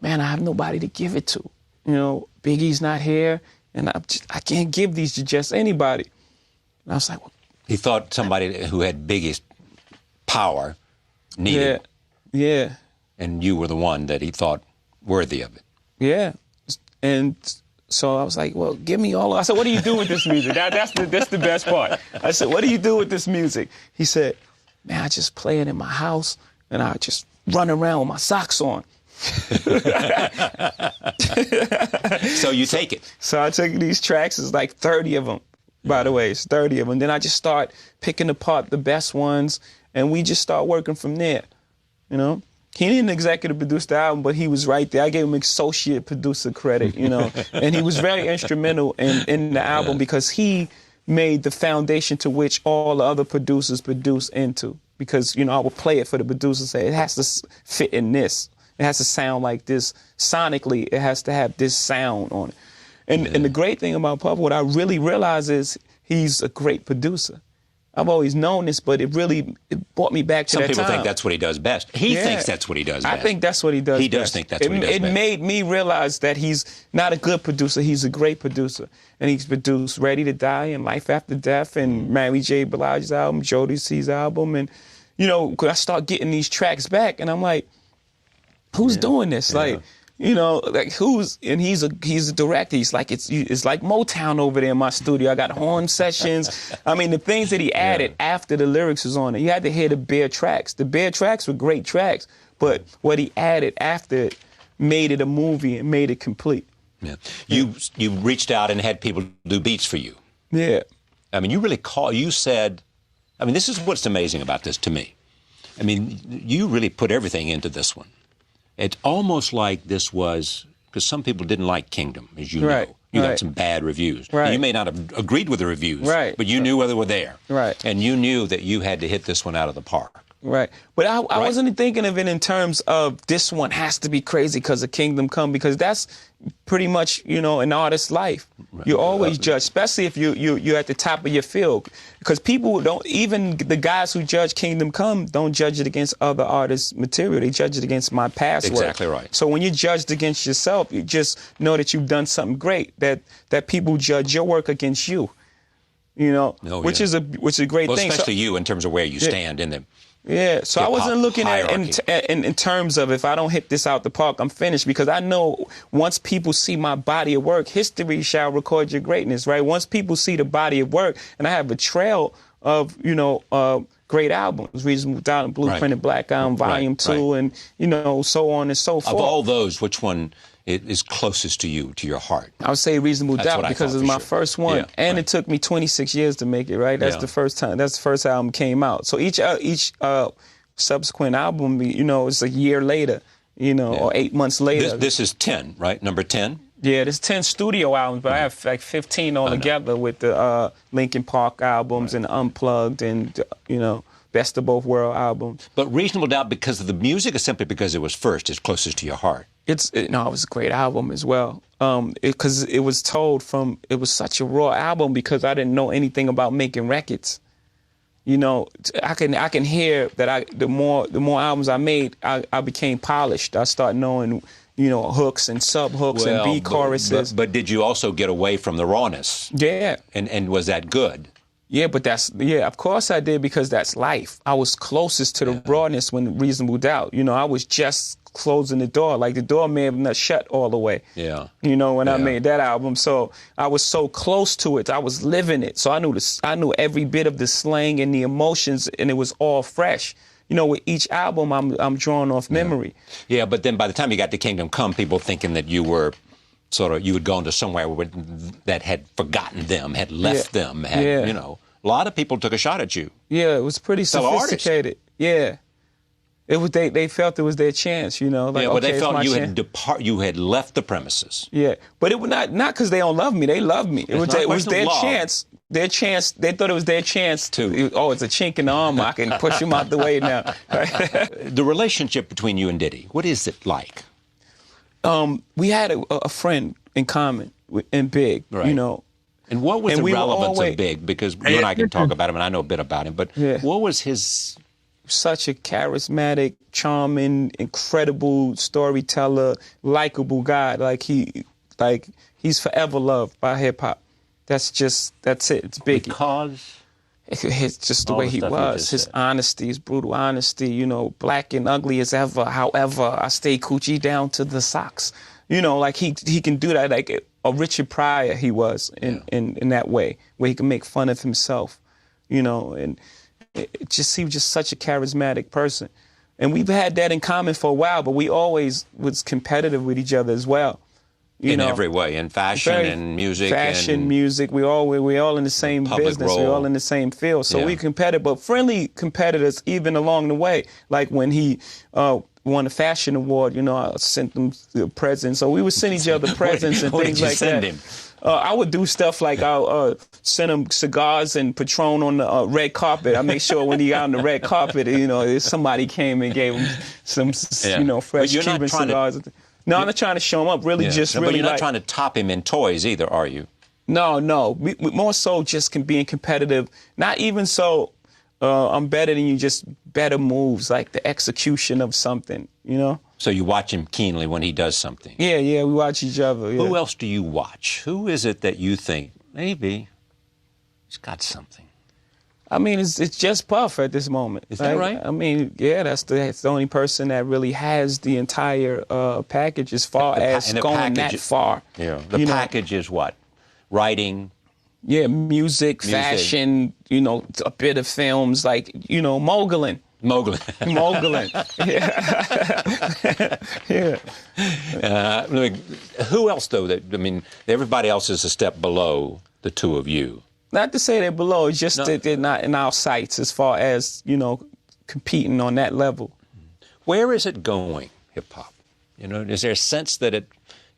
man, I have nobody to give it to. You know, Biggie's not here, and I can't give these to just anybody. And I was like, well, he thought somebody who had Biggie's power needed. Yeah. And you were the one that he thought worthy of it. Yeah. And so I was like, well, give me all. I said, what do you do with this music? That's the best part. I said, what do you do with this music? He said, man, I just play it in my house and I just run around with my socks on. So you take it. So I take these tracks, it's like 30 of them, by the way, it's 30 of them. Then I just start picking apart the best ones and we just start working from there, you know? He didn't executive produce the album, but he was right there. I gave him associate producer credit, you know, and he was very instrumental in the album because he made the foundation to which all the other producers produce into. Because, you know, I would play it for the producer, say it has to fit in this. It has to sound like this. Sonically, it has to have this sound on it. And the great thing about Puff, what I really realize is he's a great producer. I've always known this, but it brought me back to that time. Some people think that's what he does best. He thinks that's what he does best. I think that's what he does best. He does think that's what he does best. It made me realize that he's not a good producer, he's a great producer. And he's produced Ready to Die and Life After Death and Mary J. Blige's album, Jodeci's album. And, you know, I start getting these tracks back and I'm like, who's doing this? Like, you know, like and he's a director. He's like, it's like Motown over there in my studio. I got horn sessions. I mean, the things that he added after the lyrics was on it. You had to hear the bare tracks. The bare tracks were great tracks, but what he added after it made it a movie and made it complete. Yeah. You reached out and had people do beats for you. Yeah. I mean, you said, I mean, this is what's amazing about this to me. I mean, you really put everything into this one. It's almost like this was, because some people didn't like Kingdom, as you know. You got some bad reviews. You may not have agreed with the reviews, but you knew whether they were there. And you knew that you had to hit this one out of the park. Right. But I wasn't thinking of it in terms of this one has to be crazy because of Kingdom Come, because that's pretty much, you know, an artist's life. You always judge, especially if you're at the top of your field. Because people don't, even the guys who judge Kingdom Come don't judge it against other artists' material. They judge it against my past work. Exactly right. So when you're judged against yourself, you just know that you've done something great, that people judge your work against you. You know, which is a great thing. Especially you in terms of where you stand in the so I wasn't looking at it in terms of if I don't hit this out the park, I'm finished, because I know once people see my body of work, history shall record your greatness, right? Once people see the body of work, and I have a trail of, you know, great albums, Reasonable Doubt and Blueprint and Black Album Volume 2, and, you know, so on and so forth. Of all those, which one is closest to you, to your heart? I would say Reasonable Doubt, because it's my first one, and it took me 26 years to make it. Right, that's the first time. That's the first album came out. So each subsequent album, you know, it's a year later, you know, or 8 months later. This is 10, right? Number 10. Yeah, there's 10 studio albums, but I have like 15 altogether with the Linkin Park albums and Unplugged and, you know, Best of Both World albums. But Reasonable Doubt, because of the music, or simply because it was first, is closest to your heart? It was a great album as well. Because it was it was such a raw album because I didn't know anything about making records. You know, I can hear that the more albums I made, I became polished. I started knowing, you know, hooks and sub hooks and B choruses. But did you also get away from the rawness? Yeah. And was that good? Yeah, but of course I did, because that's life. I was closest to the rawness when Reasonable Doubt. You know, I was just closing the door. Like, the door may have not shut all the way. Yeah. You know, when I made that album. So I was so close to it. I was living it. So I knew every bit of the slang and the emotions, and it was all fresh. You know, with each album, I'm drawing off memory. Yeah, but then by the time you got to Kingdom Come, people thinking that you were you had gone to somewhere that had forgotten them, had left them, you know. A lot of people took a shot at you. Yeah, it was pretty sophisticated. Yeah. It was they felt it was their chance, you know. Like, they felt you had left the premises. Yeah, but it was not because they don't love me. They love me. It was their chance. Their chance. They thought it was their chance to. It's a chink in the armor. I can push him out the way now. The relationship between you and Diddy, what is it like? We had a friend in common in Big, you know. And what was the relevance of Big? Because you and I can talk about him, and I know a bit about him. But what was his? Such a charismatic, charming, incredible storyteller, likable guy. Like he's forever loved by hip hop. That's it. It's Biggie. Because it's just the way he was. His honesty, his brutal honesty. You know, black and ugly as ever. However, I stay Coochie down to the socks. You know, like he can do that. Like a Richard Pryor, he was in that way, where he can make fun of himself. You know, and he was just such a charismatic person. And we've had that in common for a while, but we always was competitive with each other as well. In every way, in fashion and music. Fashion, music. We all in the same business. We're all in the same field. So we competitive, but friendly competitors even along the way. Like when he won a fashion award, I sent him the presents. So we would send each other presents and things like that. Him? I would do stuff like I'll send him cigars and Patron on the red carpet. I make sure when he out on the red carpet, somebody came and gave him some, fresh Cuban cigars. No, I'm not trying to show him up. Really, just really. But you're not trying to top him in toys either, are you? No. We more so just being competitive. Not even so. I'm better than you. Just better moves, like the execution of something. So you watch him keenly when he does something. Yeah, we watch each other. Yeah. Who else do you watch? Who is it that you think maybe he's got something? I mean, it's just Puff at this moment. Is that right? I mean, yeah, that's the only person that really has the entire package as far as going that far. Yeah. The package is what? Writing. Yeah, music, fashion, a bit of films, like, moguling. Moguling. Yeah. Who else, though? Everybody else is a step below the two of you. Not to say they're below, it's just that they're not in our sights as far as, competing on that level. Where is it going, hip-hop? Is there a sense that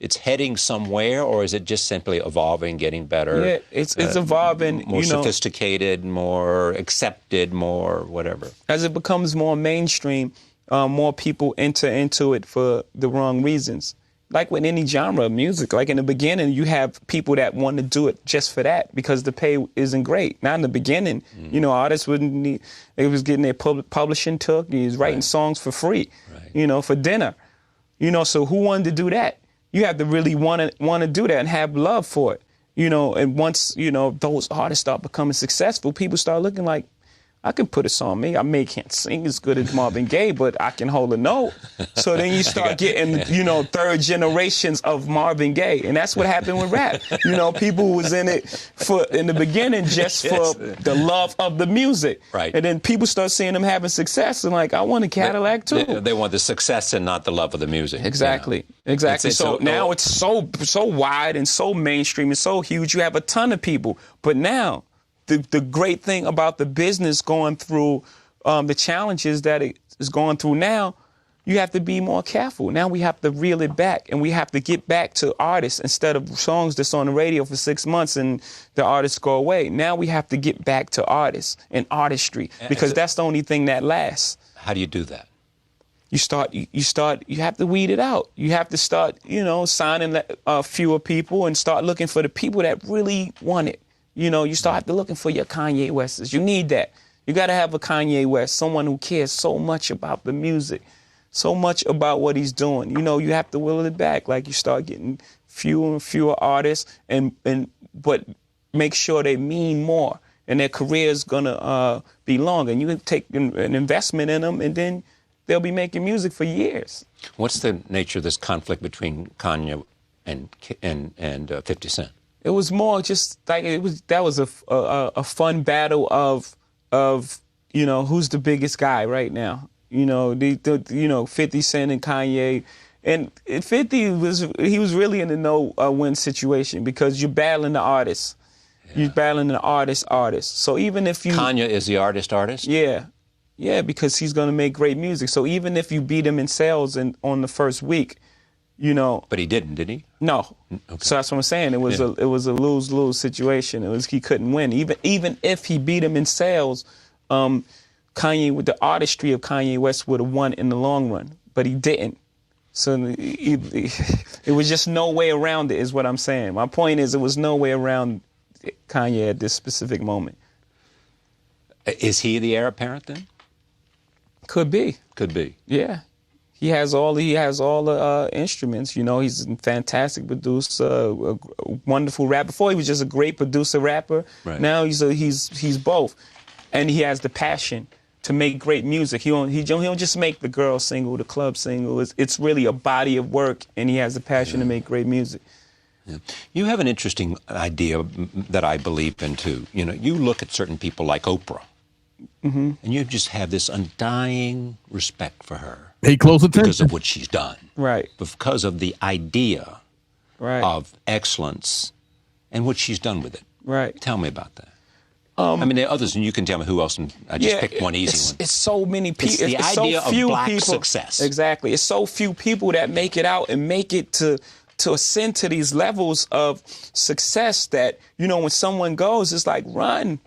it's heading somewhere, or is it just simply evolving, getting better? Yeah, it's evolving. More sophisticated, more accepted, more whatever. As it becomes more mainstream, more people enter into it for the wrong reasons. Like with any genre of music, like in the beginning, you have people that want to do it just for that because the pay isn't great. Now in the beginning, artists wouldn't need, they was getting their publishing took, he was writing songs for free, for dinner. So who wanted to do that? You have to really want to do that and have love for it. And once, those artists start becoming successful, people start looking like, I can put a song on me. Can't sing as good as Marvin Gaye, but I can hold a note. So then you start getting, third generations of Marvin Gaye. And that's what happened with rap. People was in it in the beginning just for the love of the music. Right. And then people start seeing them having success and like, I want a Cadillac too. They want the success and not the love of the music. Exactly. Exactly. So now it's so wide and so mainstream and so huge. You have a ton of people. But now, the great thing about the business going through the challenges that it is going through now, you have to be more careful. Now we have to reel it back, and we have to get back to artists instead of songs that's on the radio for 6 months and the artists go away. Now we have to get back to artists and artistry because that's the only thing that lasts. How do you do that? You have to weed it out. You have to start, signing fewer people and start looking for the people that really want it. You start looking for your Kanye Wests. You need that. You got to have a Kanye West, someone who cares so much about the music, so much about what he's doing. You have to will it back. Like you start getting fewer and fewer artists, but make sure they mean more and their career is gonna be longer. And you can take an investment in them, and then they'll be making music for years. What's the nature of this conflict between Kanye and 50 Cent? It was more just like that was a fun battle of who's the biggest guy right now. 50 Cent and Kanye, and 50 was really in a no-win situation because you're battling the artist. Yeah. You're battling the artist. So even if Kanye is the artist. Yeah, because he's gonna make great music. So even if you beat him in sales on the first week. But he didn't, did he? No. Okay. So that's what I'm saying. It was a lose-lose situation. He couldn't win. Even if he beat him in sales, Kanye, with the artistry of Kanye West, would have won in the long run. But he didn't. So it was just no way around it, is what I'm saying. My point is, there was no way around Kanye at this specific moment. Is he the heir apparent then? Could be. Could be. Yeah. He has all the instruments. He's a fantastic producer, a wonderful rapper. Before he was just a great producer rapper. Right. Now he's both, and he has the passion to make great music. He don't just make the girl single, the club single. It's really a body of work, and he has the passion to make great music. Yeah. You have an interesting idea that I believe in too. You look at certain people like Oprah. and you just have this undying respect for her. Pay close attention. Because of what she's done. Right. Because of the idea of excellence and what she's done with it. Right. Tell me about that. I mean, there are others, and you can tell me who else, and I just picked one easy one. It's so many people. It's the idea so few of black people. success. Exactly. It's so few people that make it out and make it to ascend to these levels of success that, you know, when someone goes, it's like, run.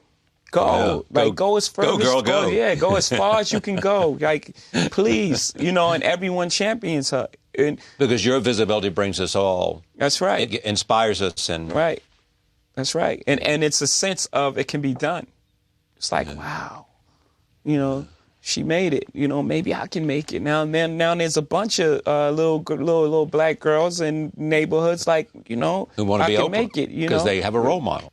Go. Yeah, like, go as far as go. Yeah, go as far as you can go. Like, please, you know, and everyone champions her. And because your visibility brings us all. That's right. It inspires us. And right. That's right. And it's a sense of it can be done. It's like, wow, you know, she made it. You know, maybe I can make it. Now there's a bunch of little black girls in neighborhoods like, you know, who want to be can Oprah, make it, you know. because they have a role model.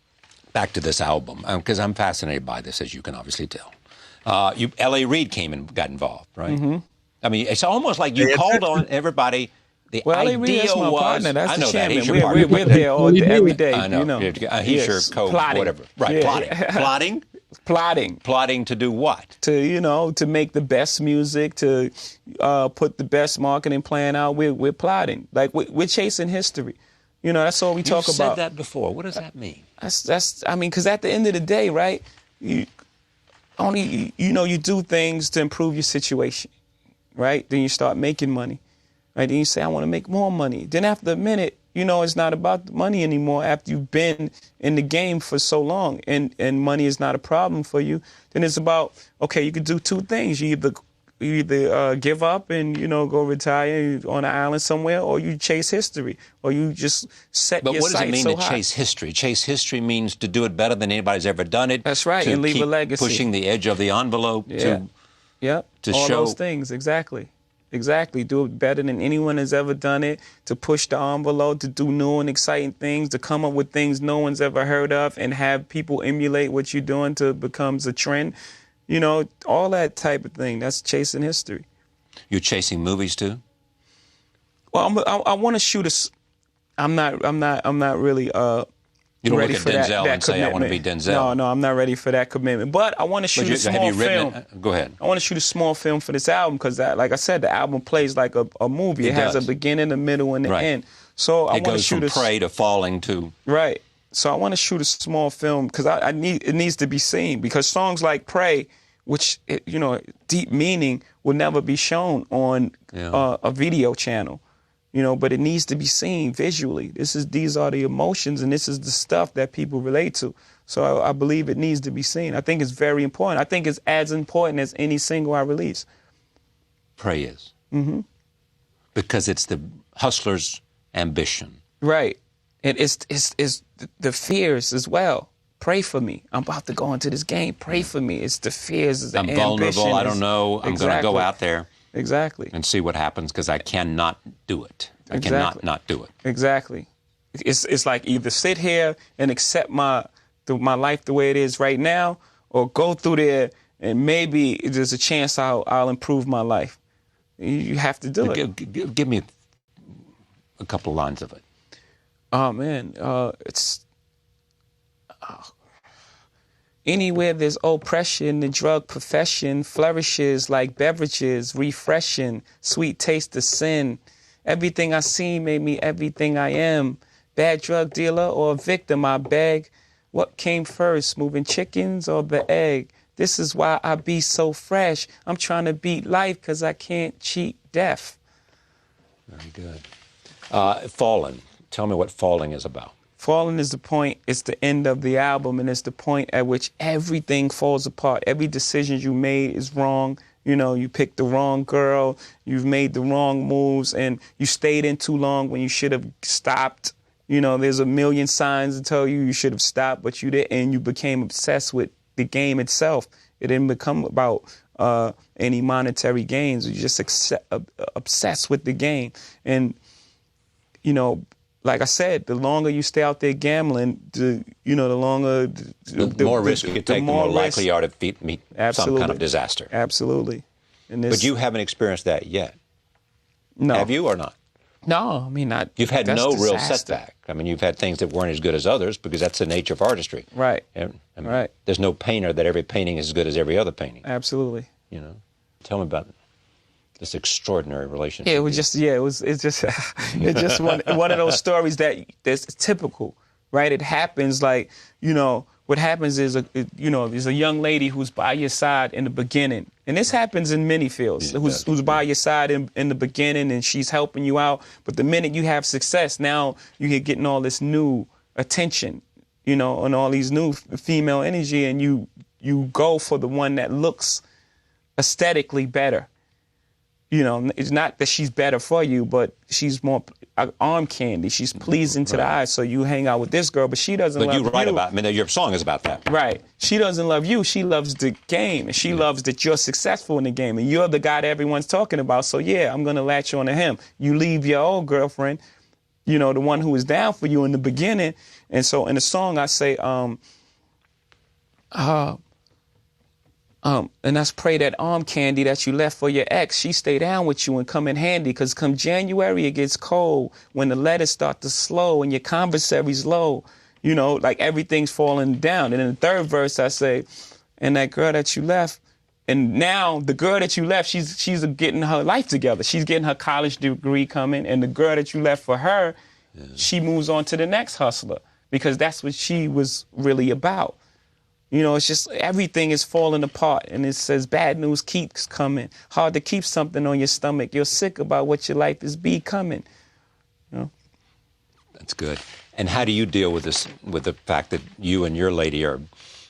Back to this album, because I'm fascinated by this, as you can obviously tell. L.A. Reid came and got involved, right? Mm-hmm. I mean, it's almost like you called on everybody. The L.A. Reid, idea that's my was, partner. That's I know the that. champion. He's your partner. We're there all day, every day. I know. You know. He's your plotting. whatever. Right, Yeah. plotting. Plotting? Plotting to do what? To, you know, to make the best music, to put the best marketing plan out. We're plotting. Like, we're chasing history. You know, that's all we talk about. You've said that before. What does that mean? I mean, because at the end of the day, right, you do things to improve your situation, right? Then you start making money, right? Then you say, I want to make more money. Then after a minute, you know, it's not about the money anymore. After you've been in the game for so long and money is not a problem for you, then it's about, okay, you could do two things. You either give up and, you know, go retire on an island somewhere, or you chase history, or you just set your sights so high. But what does it mean to chase history? Chase history means to do it better than anybody's ever done it. That's right, and leave a legacy. Pushing the edge of the envelope to all show. Those things, exactly. Exactly. Do it better than anyone has ever done it, to push the envelope, to do new and exciting things, to come up with things no one's ever heard of and have people emulate what you're doing to becomes a trend. You know, all that type of thing. That's chasing history. You're chasing movies too? Well, I want to shoot I'm not really you don't ready look at for Denzel that and say, I want to be Denzel. No, I'm not ready for that commitment. But I want to shoot a small film. Go ahead. I want to shoot a small film for this album because, like I said, the album plays like a movie. It has a beginning, a middle, and an end. So I want to shoot from prey to falling to. Right. So I want to shoot a small film because it needs to be seen, because songs like Pray, which, you know, deep meaning, will never be shown on a video channel, you know, but it needs to be seen visually. These are the emotions, and this is the stuff that people relate to. So I believe it needs to be seen. I think it's very important. I think it's as important as any single I release. Pray is. Mm-hmm. Because it's the hustler's ambition. Right. And it's the fears as well. Pray for me. I'm about to go into this game. Pray for me. It's the fears. It's the I'm ambition. vulnerable. I don't know. I'm going to go out there. Exactly. And see what happens, because I cannot do it. I cannot not do it. Exactly. It's like either sit here and accept my life the way it is right now, or go through there and maybe there's a chance I'll improve my life. You have to do it. Give me a couple of lines of it. Oh, man. Anywhere there's oppression, the drug profession flourishes like beverages, refreshing, sweet taste of sin. Everything I see made me everything I am. Bad drug dealer or a victim, I beg. What came first, moving chickens or the egg? This is why I be so fresh. I'm trying to beat life because I can't cheat death. Very good. Fallen. Tell me what Falling is about. Falling is the point. It's the end of the album, and it's the point at which everything falls apart. Every decision you made is wrong. You know, you picked the wrong girl, you've made the wrong moves, and you stayed in too long when you should have stopped. You know, there's a million signs to tell you should have stopped, but you didn't, and you became obsessed with the game itself. It didn't become about any monetary gains. You just obsessed with the game. And, you know, like I said, the longer you stay out there gambling, the longer... The more risk you take, the more likely you are to meet some kind of disaster. Absolutely. But you haven't experienced that yet. No. Have you or not? No, I mean, not. You've had that's no real disaster. setback. I mean, you've had things that weren't as good as others because that's the nature of artistry. Right. I mean, Right. There's no painter that every painting is as good as every other painting. Absolutely. You know, tell me about this extraordinary relationship. Yeah, it was just it's just it's just one of those stories that's typical, right? It happens like, you know, what happens is there's a young lady who's by your side in the beginning. And this happens in many fields. Who's by your side in the beginning and she's helping you out, but the minute you have success, now you're getting all this new attention, you know, and all these new female energy, and you go for the one that looks aesthetically better. You know, it's not that she's better for you, but she's more arm candy. She's pleasing to the eyes. So you hang out with this girl, but she doesn't love you. But you write about, I mean, your song is about that. Right. She doesn't love you. She loves the game, and she loves that you're successful in the game, and you're the guy that everyone's talking about. So, yeah, I'm going to latch on to him. You leave your old girlfriend, you know, the one who was down for you in the beginning. And so in the song, I say, and that's pray that arm candy that you left for your ex, she stay down with you and come in handy, because come January it gets cold when the letters start to slow and your conversary's low, you know, like everything's falling down. And in the third verse I say, and that girl that you left, and now the girl that you left, she's getting her life together. She's getting her college degree coming, and the girl that you left for her, she moves on to the next hustler, because that's what she was really about. You know, it's just everything is falling apart, and it says bad news keeps coming. Hard to keep something on your stomach. You're sick about what your life is becoming. You know? That's good. And how do you deal with this, with the fact that you and your lady are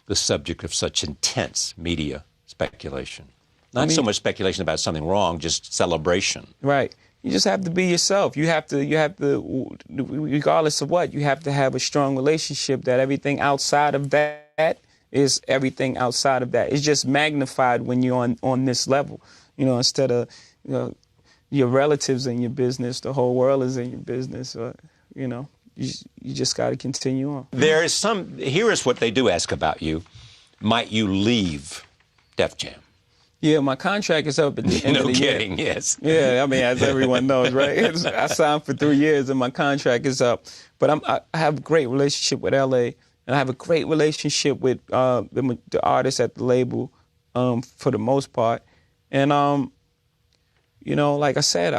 the subject of such intense media speculation? Not so much speculation about something wrong, just celebration. Right. You just have to be yourself. You have to, regardless of what, you have to have a strong relationship that everything outside of that is everything outside of that. It's just magnified when you're on this level. You know, instead of, you know, your relatives in your business, the whole world is in your business. You know, you just got to continue on. There is here is what they do ask about you. Might you leave Def Jam? Yeah, my contract is up at the end of the year. No kidding, yes. Yeah, I mean, as everyone knows, right? I signed for 3 years and my contract is up. But I have a great relationship with LA. And I have a great relationship with the artists at the label, for the most part. And, you know, like I said,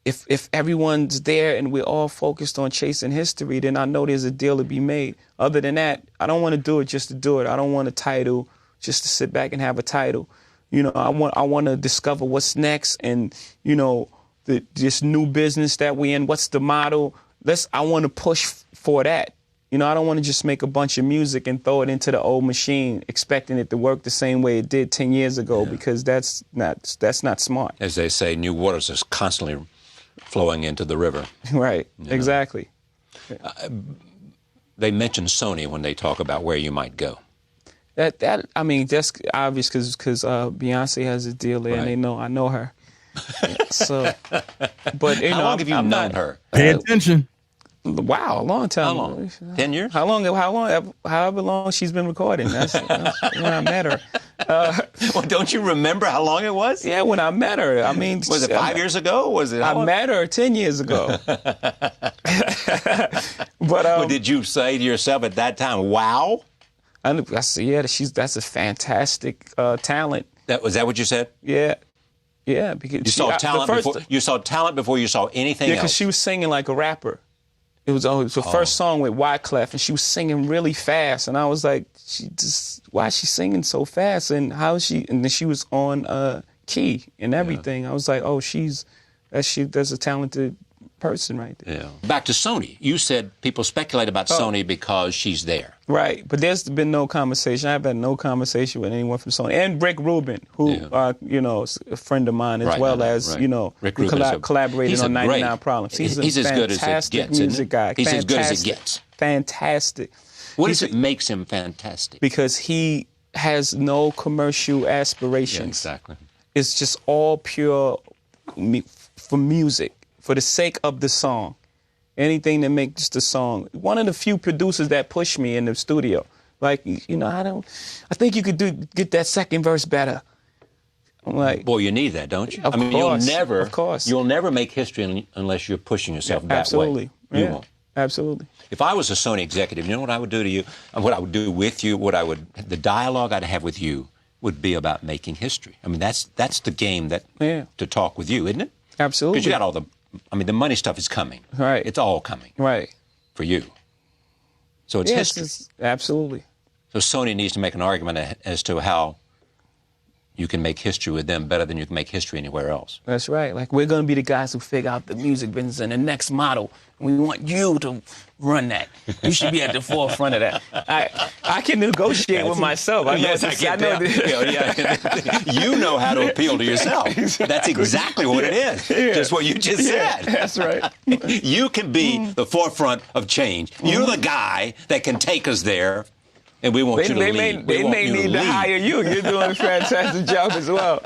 if everyone's there and we're all focused on chasing history, then I know there's a deal to be made. Other than that, I don't want to do it just to do it. I don't want a title just to sit back and have a title. You know, I want to discover what's next, and, you know, this new business that we're in. What's the model? I want to push for that. You know, I don't want to just make a bunch of music and throw it into the old machine, expecting it to work the same way it did 10 years ago, because that's not smart. As they say, new waters is constantly flowing into the river. Right, exactly. They mention Sony when they talk about where you might go. I mean, that's obvious because Beyonce has a deal there, and they know I know her. So, but you how know, long have you known her? Pay attention. Wow, a long time. How long? 10 years? However long she's been recording. That's when I met her. Well, don't you remember how long it was? Yeah, when I met her. I mean, was it 5 years ago? Was it? I met her 10 years ago. But did you say to yourself at that time, "Wow"? I said, yeah, that's a fantastic talent. Was that what you said? Yeah. Yeah, because you saw talent before you saw anything else. Yeah, because she was singing like a rapper. It was her first song with Wyclef, and she was singing really fast. And I was like, why is she singing so fast? And how is she? And then she was on key and everything. Yeah. I was like, oh, that's a talented person right there. Yeah. Back to Sony. You said people speculate about Sony because she's there. Right, but there's been no conversation. I've had no conversation with anyone from Sony. And Rick Rubin, who, you know, is a friend of mine, as you know, we collaborated on 99 Problems. He's as good as it gets, music guy. He's as good as it gets. Fantastic. What is it makes him fantastic? Because he has no commercial aspirations. Yeah, exactly. It's just all pure for music, for the sake of the song. Anything that makes the song. One of the few producers that pushed me in the studio. Like, you know, I think you could get that second verse better. I'm like, boy, you need that, don't you? Of I mean, course, of course, you'll never make history unless you're pushing yourself that absolutely. way. You Yeah, won't. absolutely. If I was a Sony executive, you know what I would do to you, and what I would do with you, the dialogue I'd have with you would be about making history. I mean, that's the game to talk with you, isn't it? Absolutely. Because you got all the money stuff is coming. Right. It's all coming. Right. For you. So it's history. Absolutely. So Sony needs to make an argument as to how you can make history with them better than you can make history anywhere else. That's right. Like, we're going to be the guys who figure out the music business and the next model. We want you to run that. You should be at the forefront of that. I can negotiate with myself. I know, yes, I can tell. You know how to appeal to yourself. That's exactly what it is. Just what you just said. That's right. You can be the forefront of change. You're the guy that can take us there. And we want you to lead. They may need to hire you. You're doing a fantastic job as well.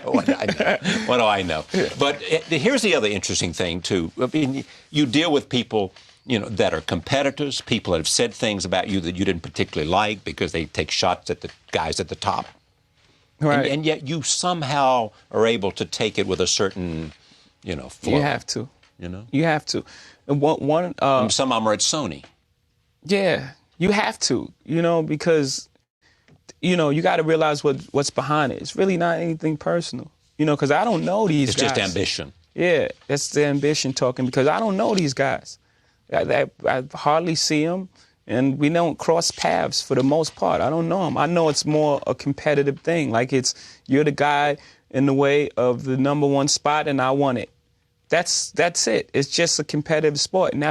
What do I know? But here's the other interesting thing, too. I mean, you deal with people, that are competitors, people that have said things about you that you didn't particularly like because they take shots at the guys at the top. Right. And yet you somehow are able to take it with a certain, flow. You have to. You have to. And some of them are at Sony. Yeah. You have to, because, you got to realize what's behind it. It's really not anything personal, because I don't know these guys. It's just ambition. Yeah, that's the ambition talking, because I don't know these guys. I hardly see them, and we don't cross paths for the most part. I don't know them. I know it's more a competitive thing. Like you're the guy in the way of the #1 spot, and I want it. That's it. It's just a competitive sport, and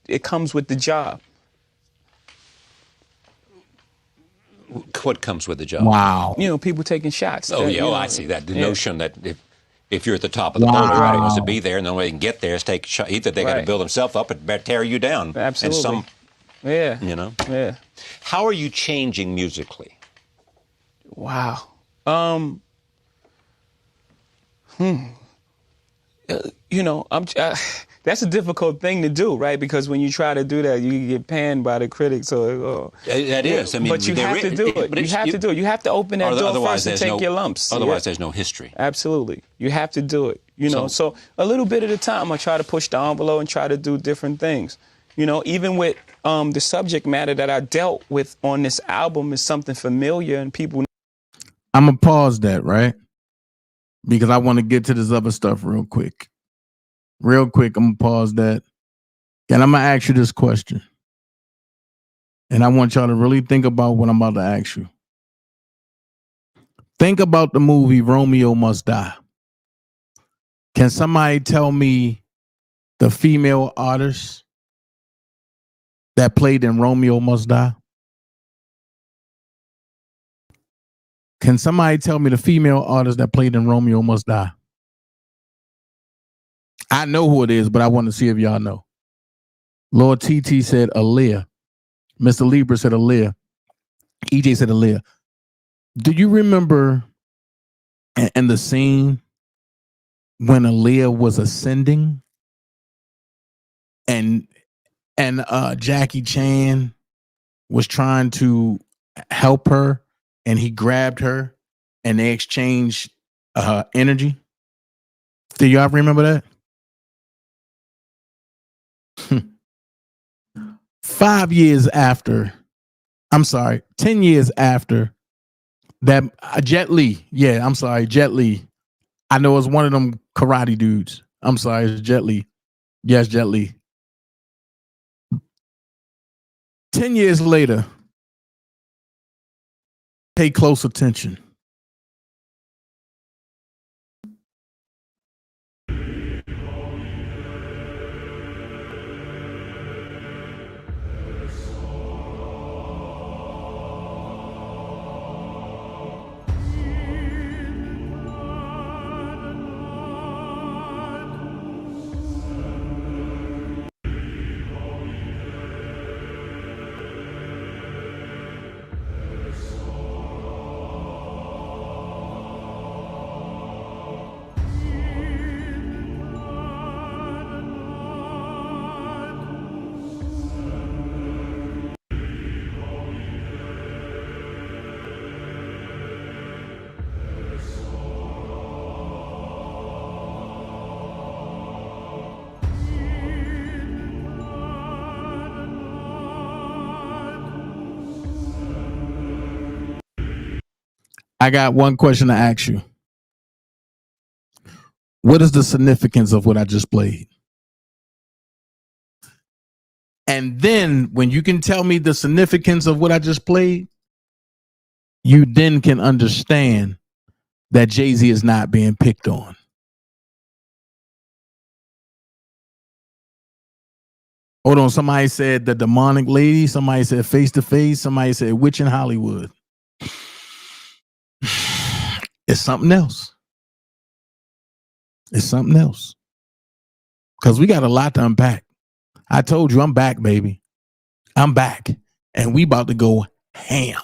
it comes with the job. What comes with the job? Wow. People taking shots. I see that. The notion that if you're at the top of the pole, everybody wants to be there, and the only way they can get there is take a shot. Either they got to build themselves up or tear you down. Absolutely. And Yeah. How are you changing musically? Wow. That's a difficult thing to do, right? Because when you try to do that, you get panned by the critics. That is. I mean, but you have to do it. You have to do it. You have to open that door first and take your lumps. Otherwise, there's no history. Absolutely. You have to do it. So a little bit at a time, I try to push the envelope and try to do different things. Even with the subject matter that I dealt with on this album is something familiar and people. I'm going to pause that, right? Because I want to get to this other stuff real quick. I'm going to pause that. And I'm going to ask you this question. And I want y'all to really think about what I'm about to ask you. Think about the movie Romeo Must Die. Can somebody tell me the female artist that played in Romeo Must Die? Can somebody tell me the female artist that played in Romeo Must Die? I know who it is, but I want to see if y'all know. Lord TT said Aaliyah. Mr. Libra said Aaliyah. EJ said Aaliyah. Do you remember in the scene when Aaliyah was ascending and Jackie Chan was trying to help her and he grabbed her and they exchanged energy? Do y'all remember that? 10 years after that, Jet Li. Yeah, I'm sorry, Jet Li. I know it's one of them karate dudes. I'm sorry, it's Jet Li. Yes, Jet Li. 10 years later, pay close attention. I got one question to ask you. What is the significance of what I just played? And then when you can tell me the significance of what I just played, you then can understand that Jay-Z is not being picked on. Hold on, somebody said the demonic lady, somebody said face to face, somebody said witch in Hollywood. It's something else. It's something else. Because we got a lot to unpack. I told you I'm back, baby. I'm back. And we about to go ham.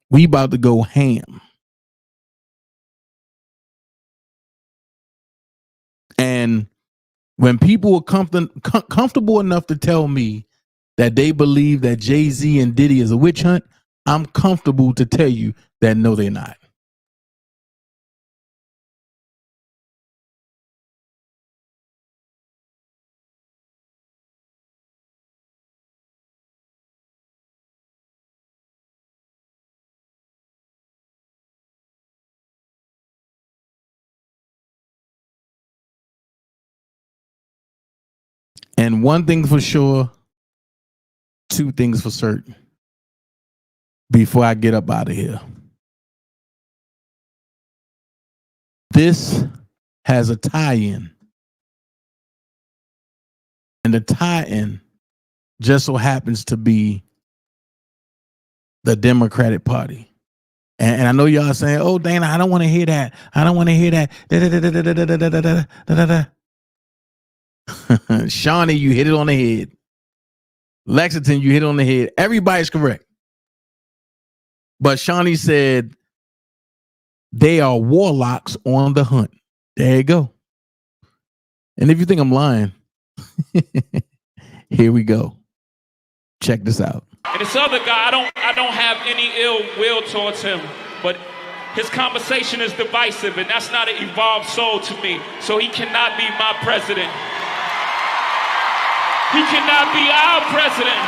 We about to go ham. And when people are comfortable enough to tell me that they believe that Jay-Z and Diddy is a witch hunt, I'm comfortable to tell you that no, they're not. And one thing for sure, two things for certain before I get up out of here. This has a tie-in. And the tie-in just so happens to be the Democratic Party. And I know y'all saying, oh, Dana, I don't want to hear that. I don't want to hear that. Shawnee, you hit it on the head. Lexington, you hit it on the head. Everybody's correct. But Shawnee said they are warlocks on the hunt. There you go. And if you think I'm lying, here we go. Check this out. And this other guy, I don't have any ill will towards him, but his conversation is divisive, and that's not an evolved soul to me. So he cannot be my president. He cannot be our president.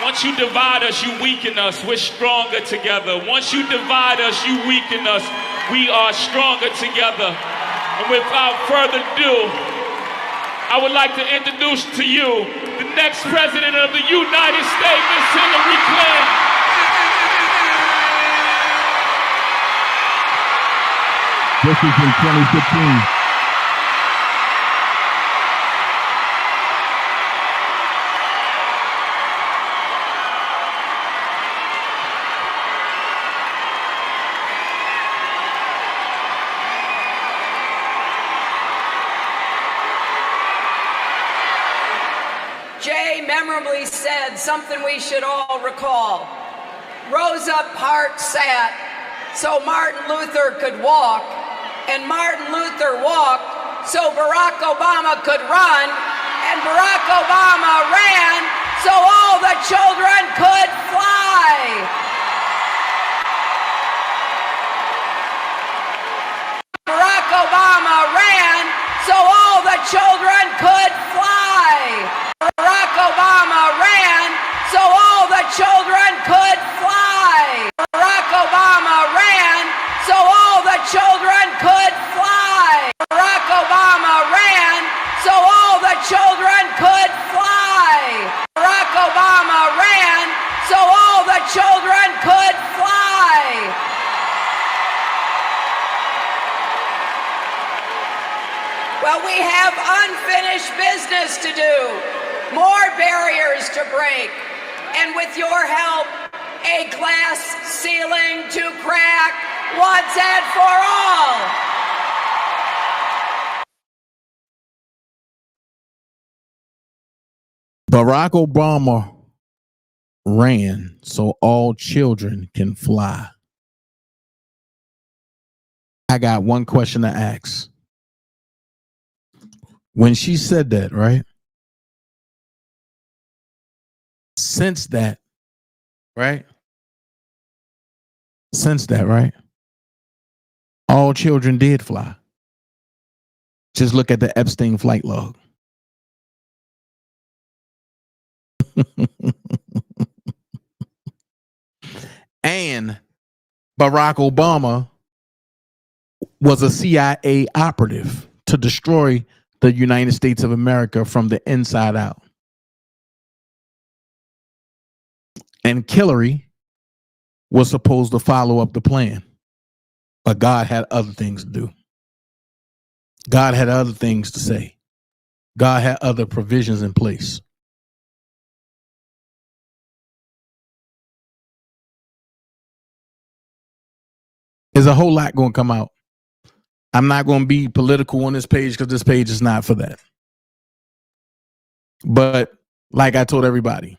Once you divide us, you weaken us. We're stronger together. Once you divide us, you weaken us. We are stronger together. And without further ado, I would like to introduce to you the next president of the United States, Miss Hillary Clinton. This is in 2015. Jay memorably said something we should all recall. Rosa Parks sat so Martin Luther could walk, and Martin Luther walked so Barack Obama could run, and Barack Obama ran so all the children could fly. Barack Obama ran so all the children could fly. Barack Obama ran so all the children could fly. Barack Obama ran so all the children could fly. Barack Obama ran so all the children could fly. Barack Obama ran so all the children could fly. Well, we have unfinished business to do. More barriers to break, and with your help, a glass ceiling to crack once and for all. Barack Obama ran so all children can fly. I got one question to ask. When she said that, right? Since that, right? Since that, right? All children did fly. Just look at the Epstein flight log. And Barack Obama was a CIA operative to destroy the United States of America from the inside out. And Hillary was supposed to follow up the plan. But God had other things to do. God had other things to say. God had other provisions in place. There's a whole lot going to come out. I'm not going to be political on this page because this page is not for that. But like I told everybody,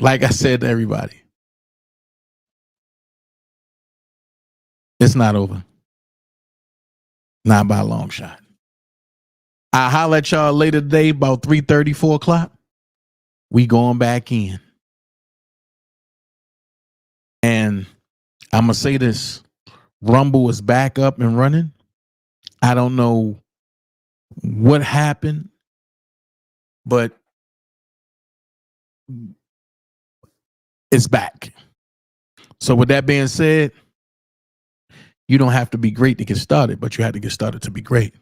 like I said to everybody, it's not over. Not by a long shot. I'll holler at y'all later today about 3:30, 4 o'clock. We going back in. And I'm going to say this. Rumble is back up and running. I don't know what happened, but it's back. So with that being said, you don't have to be great to get started, but you have to get started to be great.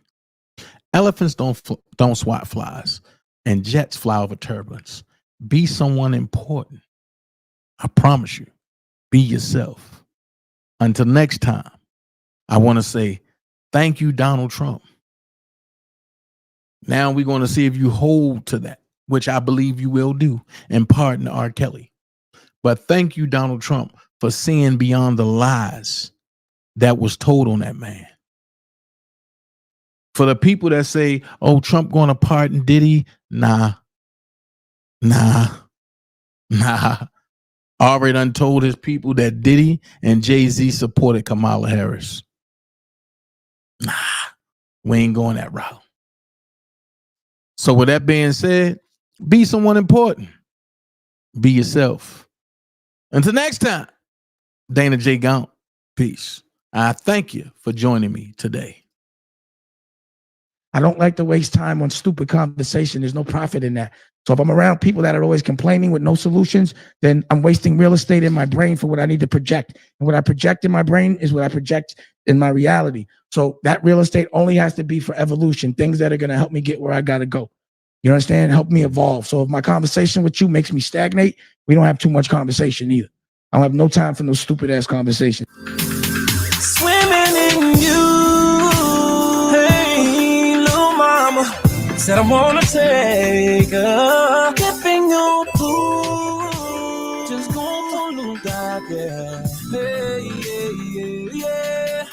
Elephants don't swat flies, and jets fly over turbulence. Be someone important. I promise you. Be yourself. Until next time, I want to say thank you, Donald Trump. Now we're going to see if you hold to that, which I believe you will do, and pardon R. Kelly. But thank you, Donald Trump, for seeing beyond the lies that was told on that man. For the people that say, oh, Trump going to pardon Diddy, nah. Already done told his people that Diddy and Jay-Z supported Kamala Harris. Nah, we ain't going that route. So with that being said, be someone important. Be yourself. Until next time, DanaJay gone. Peace. I thank you for joining me today. I don't like to waste time on stupid conversation. There's no profit in that. So if I'm around people that are always complaining with no solutions, then I'm wasting real estate in my brain for what I need to project. And what I project in my brain is what I project in my reality. So that real estate only has to be for evolution, things that are going to help me get where I got to go. You understand? Help me evolve. So if my conversation with you makes me stagnate, we don't have too much conversation either. I don't have no time for no stupid ass conversation. Swimming in you. Hey, little mama. Said I wanna take a dip in your pool. Just go look out there. Hey, yeah, yeah.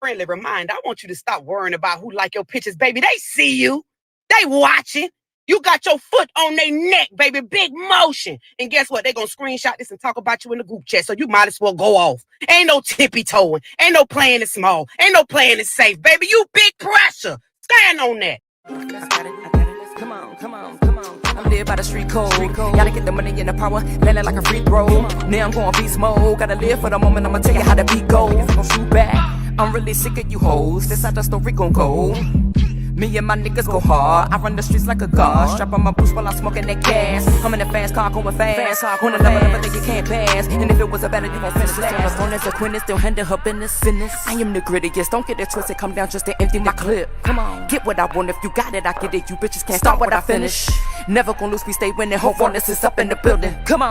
Friendly reminder, I want you to stop worrying about who like your pictures, baby. They see you. They watching. You got your foot on their neck, baby. Big motion. And guess what? They're going to screenshot this and talk about you in the group chat. So you might as well go off. Ain't no tippy-toeing. Ain't no playing it small. Ain't no playing it safe, baby. You big pressure. Stand on that. Come on. I'm live by the street code. Gotta get the money and the power, land it like a free throw. Now I'm going beast mode. Gotta live for the moment. I'ma tell you how the beat goes. I'm gonna shoot back. I'm really sick of you hoes. This how the story gon' go. Me and my niggas go hard. I run the streets like a guard. Strap on my boots while I'm smoking that gas. I'm in a fast car going fast. On a level that you can't pass. And if it was a battle, you gon' finish last. On as a queen, still handle her business. I am the grittiest. Don't get it twisted. Come down just to empty my clip. Come on, get what I want. If you got it, I get it. You bitches can't start what I finish. Never gon' lose. We stay winning. Hope on this is up in the building. Come on.